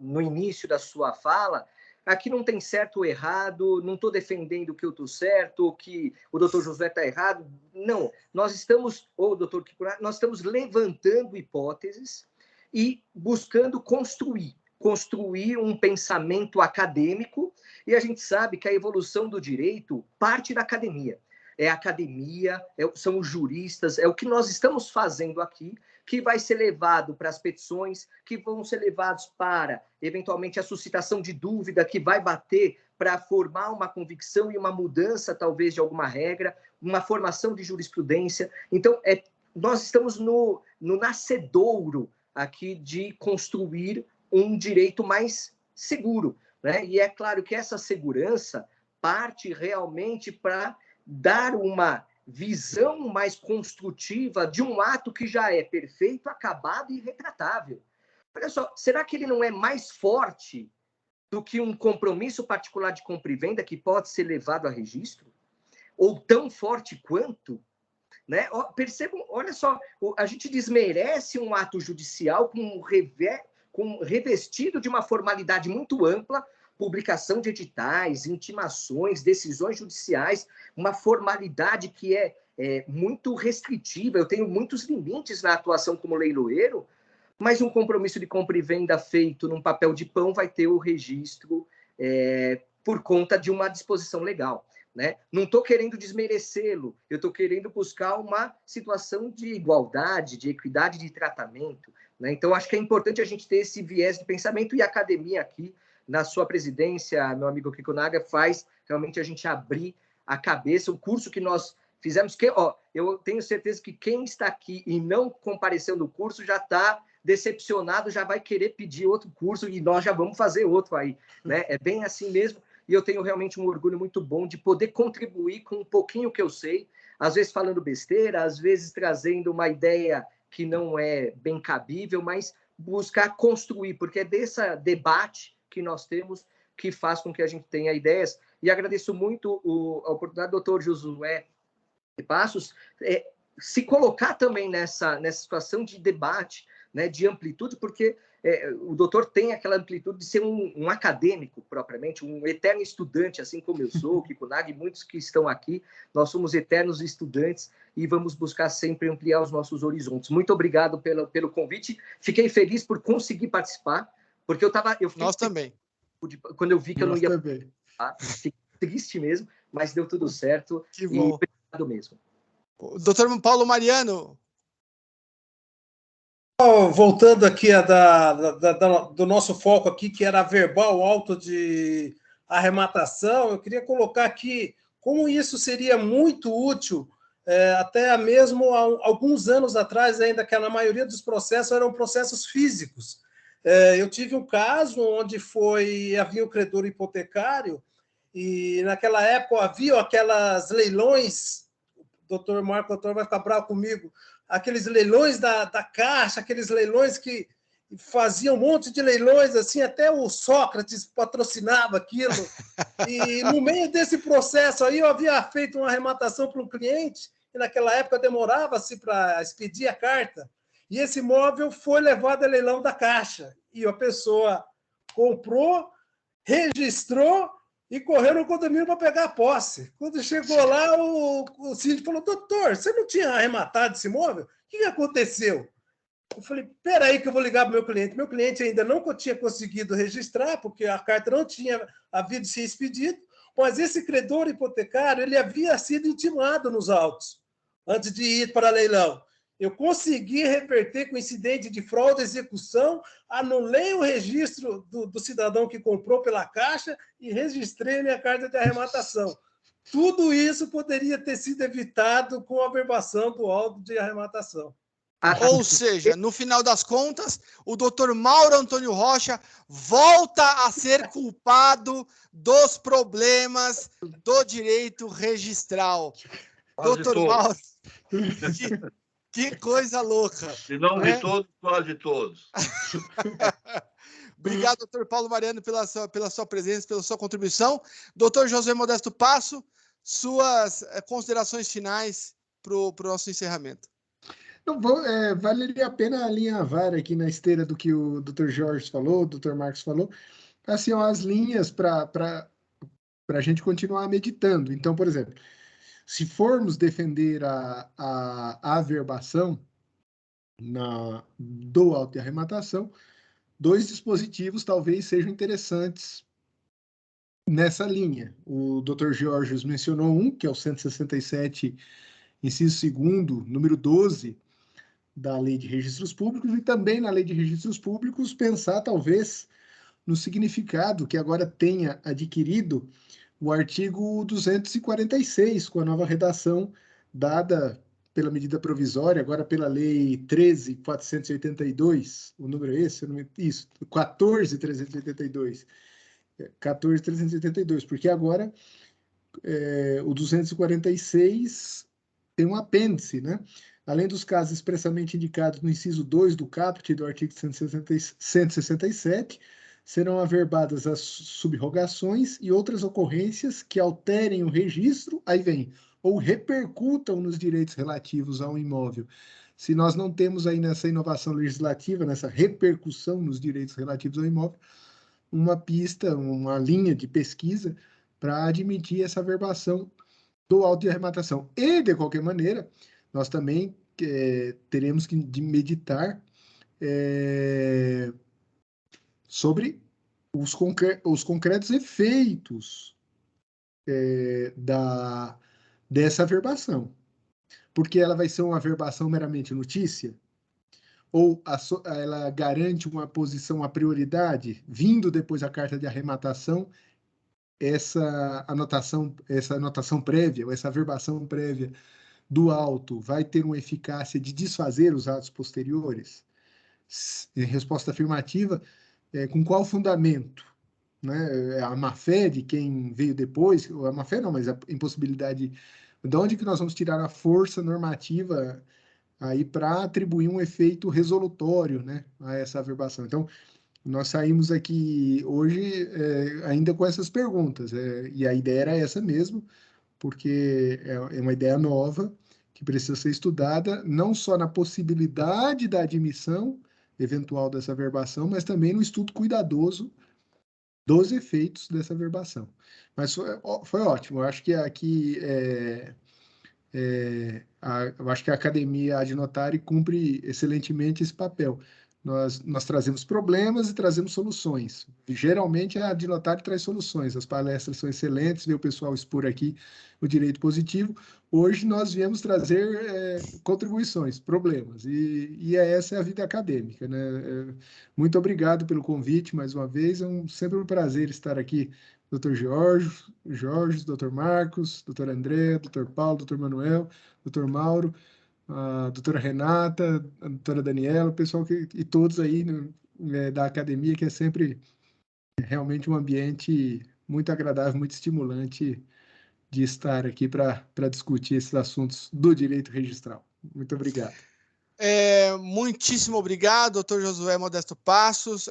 no início da sua fala, aqui não tem certo ou errado, não estou defendendo que eu estou certo, que o doutor José está errado, não. Nós estamos, ou doutor Kiko Naga, nós estamos levantando hipóteses e buscando construir um pensamento acadêmico, e a gente sabe que a evolução do direito parte da academia. É a academia, são os juristas, é o que nós estamos fazendo aqui, que vai ser levado para as petições, que vão ser levados para, eventualmente, a suscitação de dúvida, que vai bater para formar uma convicção e uma mudança, talvez, de alguma regra, uma formação de jurisprudência. Então, nós estamos no nascedouro aqui de construir um direito mais seguro, né? E é claro que essa segurança parte realmente para dar uma visão mais construtiva de um ato que já é perfeito, acabado e retratável. Olha só, será que ele não é mais forte do que um compromisso particular de compra e venda que pode ser levado a registro? Ou tão forte quanto? né? Percebam, olha só, a gente desmerece um ato judicial com revestido de uma formalidade muito ampla, publicação de editais, intimações, decisões judiciais, uma formalidade que é muito restritiva. Eu tenho muitos limites na atuação como leiloeiro, mas um compromisso de compra e venda feito num papel de pão vai ter o registro por conta de uma disposição legal, né? Não estou querendo desmerecê-lo, eu estou querendo buscar uma situação de igualdade, de equidade de tratamento, né? Então, acho que é importante a gente ter esse viés de pensamento, e a academia aqui, na sua presidência, meu amigo Kikunaga, faz realmente a gente abrir a cabeça. O curso que nós fizemos, eu tenho certeza que quem está aqui e não compareceu no curso já está decepcionado, já vai querer pedir outro curso, e nós já vamos fazer outro aí, né? É bem assim mesmo, e eu tenho realmente um orgulho muito bom de poder contribuir com um pouquinho que eu sei, às vezes falando besteira, às vezes trazendo uma ideia que não é bem cabível, mas buscar construir, porque é desse debate que nós temos que faz com que a gente tenha ideias. E agradeço muito a oportunidade do doutor Josué Passos se colocar também nessa situação de debate, né, de amplitude, porque o doutor tem aquela amplitude de ser um acadêmico propriamente, um eterno estudante, assim como eu sou, o Kikunaga e muitos que estão aqui. Nós somos eternos estudantes e vamos buscar sempre ampliar os nossos horizontes. Muito obrigado pelo convite. Fiquei feliz por conseguir participar, porque Nós também. Quando eu vi que eu não ia também. Fiquei triste mesmo, mas deu tudo certo. Que bom. E obrigado mesmo. Doutor Paulo Mariano. Voltando aqui do nosso foco aqui, que era verbal alto de arrematação, eu queria colocar aqui como isso seria muito útil, até mesmo há alguns anos atrás, ainda que na maioria dos processos eram processos físicos. Eu tive um caso onde havia um credor hipotecário, e naquela época havia aquelas leilões, doutor Marco Antônio vai ficar bravo comigo, aqueles leilões da Caixa, aqueles leilões que faziam um monte de leilões, assim, até o Sócrates patrocinava aquilo. E no meio desse processo aí, eu havia feito uma arrematação para um cliente, e naquela época demorava-se para expedir a carta, e esse imóvel foi levado a leilão da Caixa, e a pessoa comprou, registrou e correu no condomínio para pegar a posse. Quando chegou lá, o síndico falou: doutor, você não tinha arrematado esse imóvel? O que aconteceu? Eu falei: peraí que eu vou ligar para o meu cliente. Meu cliente ainda não tinha conseguido registrar, porque a carta não tinha havido se expedido, mas esse credor hipotecário ele havia sido intimado nos autos, antes de ir para leilão. Eu consegui reverter com incidente de fraude à execução, anulei o registro do cidadão que comprou pela Caixa e registrei minha carta de arrematação. Tudo isso poderia ter sido evitado com a averbação do auto de arrematação. Ou seja, no final das contas, o doutor Mauro Antônio Rocha volta a ser culpado dos problemas do direito registral. Doutor Mauro, que coisa louca. Se não de todos, quase todos. Obrigado, doutor Paulo Mariano, pela sua presença, pela sua contribuição. Doutor José Modesto Passo, suas considerações finais para o nosso encerramento. Não vou, valeria a pena alinhavar aqui na esteira do que o Dr. Jorge falou, o Dr. Marcos falou, assim, as linhas para a gente continuar meditando. Então, por exemplo, se formos defender a averbação do auto de arrematação, 2 dispositivos talvez sejam interessantes nessa linha. O Dr. Georgios mencionou um, que é o 167, inciso 2º, número 12, da Lei de Registros Públicos, e também na Lei de Registros Públicos pensar talvez no significado que agora tenha adquirido o artigo 246, com a nova redação dada pela medida provisória, agora pela Lei 13.482, o número é esse? Isso, 14.382. 14.382, porque agora o 246 tem um apêndice, né? Além dos casos expressamente indicados no inciso 2 do caput do artigo 167, serão averbadas as subrogações e outras ocorrências que alterem o registro, aí vem ou repercutam nos direitos relativos ao imóvel. Se nós não temos aí nessa inovação legislativa, nessa repercussão nos direitos relativos ao imóvel, uma pista, uma linha de pesquisa para admitir essa averbação do auto de arrematação. E, de qualquer maneira, nós também teremos que meditar sobre os concretos efeitos dessa averbação. Porque ela vai ser uma averbação meramente notícia? Ou ela garante uma posição, uma prioridade, vindo depois a carta de arrematação, essa anotação prévia, ou essa averbação prévia do auto vai ter uma eficácia de desfazer os atos posteriores? Em resposta afirmativa, com qual fundamento? Né? A má-fé de quem veio depois, ou a má-fé não, mas a impossibilidade, de onde que nós vamos tirar a força normativa aí para atribuir um efeito resolutório, né, a essa averbação? Então, nós saímos aqui hoje ainda com essas perguntas, e a ideia era essa mesmo, porque é uma ideia nova, que precisa ser estudada, não só na possibilidade da admissão eventual dessa averbação, mas também no estudo cuidadoso dos efeitos dessa averbação. Mas foi ótimo, eu acho que aqui eu acho que a Academia Ad Notari cumpre excelentemente esse papel. Nós trazemos problemas e trazemos soluções. Geralmente, a Ad Notari traz soluções. As palestras são excelentes, ver o pessoal expor aqui o direito positivo. Hoje, nós viemos trazer contribuições, problemas. E essa é a vida acadêmica, né? Muito obrigado pelo convite, mais uma vez. É sempre um prazer estar aqui. Dr. Jorge, Dr. Marcos, Dr. André, Dr. Paulo, Dr. Manuel, Dr. Mauro, a doutora Renata, a doutora Daniela, o pessoal e todos aí da academia, que é sempre realmente um ambiente muito agradável, muito estimulante de estar aqui para discutir esses assuntos do direito registral. Muito obrigado. Muitíssimo obrigado, doutor Josué Modesto Passos,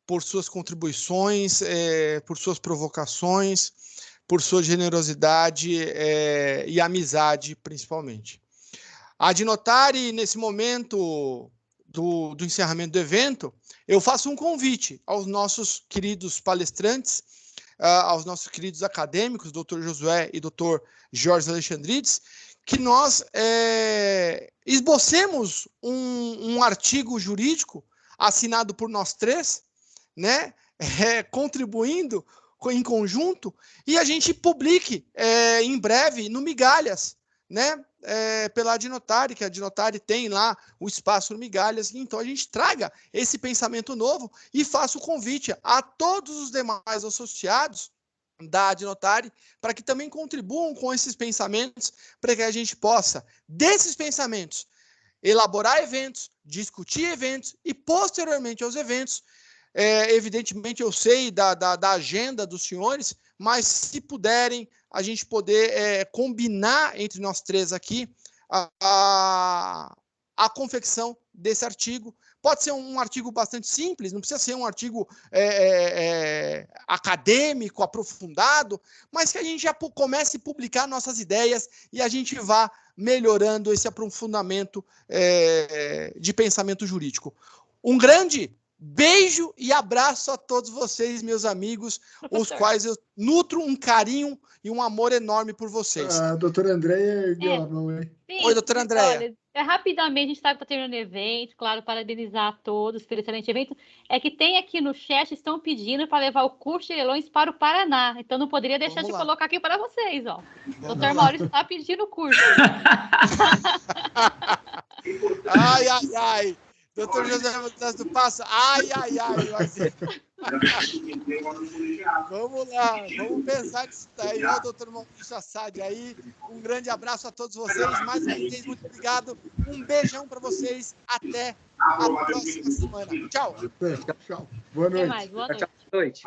por suas contribuições, por suas provocações, por sua generosidade e amizade, principalmente. A Ad Notari, nesse momento do encerramento do evento, eu faço um convite aos nossos queridos palestrantes, aos nossos queridos acadêmicos, Dr. Josué e Dr. Jorge Alexandrides, que nós esbocemos um artigo jurídico assinado por nós três, né, contribuindo em conjunto, e a gente publique em breve no Migalhas, né, pela Ad Notari, que a Ad Notari tem lá o espaço no Migalhas. Então a gente traga esse pensamento novo e faça o convite a todos os demais associados da Ad Notari para que também contribuam com esses pensamentos, para que a gente possa, desses pensamentos, elaborar eventos, discutir eventos e, posteriormente aos eventos, evidentemente eu sei da agenda dos senhores, mas se puderem, a gente poder combinar entre nós três aqui a confecção desse artigo. Pode ser um artigo bastante simples, não precisa ser um artigo acadêmico, aprofundado, mas que a gente já comece a publicar nossas ideias e a gente vá melhorando esse aprofundamento de pensamento jurídico. Um grande beijo e abraço a todos vocês, meus amigos, os quais eu nutro um carinho e um amor enorme por vocês. A doutora Andréia ergueu a mão, hein? Sim, oi, doutora Andréia. Olha, rapidamente, a gente sabe que está terminando o evento, claro, parabenizar a todos pelo excelente evento. É que tem aqui no chat, estão pedindo para levar o curso de leilões para o Paraná. Então, não poderia deixar de colocar aqui para vocês, ó. O doutor Maurício está pedindo o curso. Ai, ai, ai. Doutor José Modesto Passos, ai. Vamos lá, vamos pensar nisso daí, ó, doutor Maurício Assad aí. Um grande abraço a todos vocês, mais uma vez, muito obrigado. Um beijão para vocês, até a próxima semana. Tchau. Tchau. Boa noite. Até mais, boa noite. Boa noite.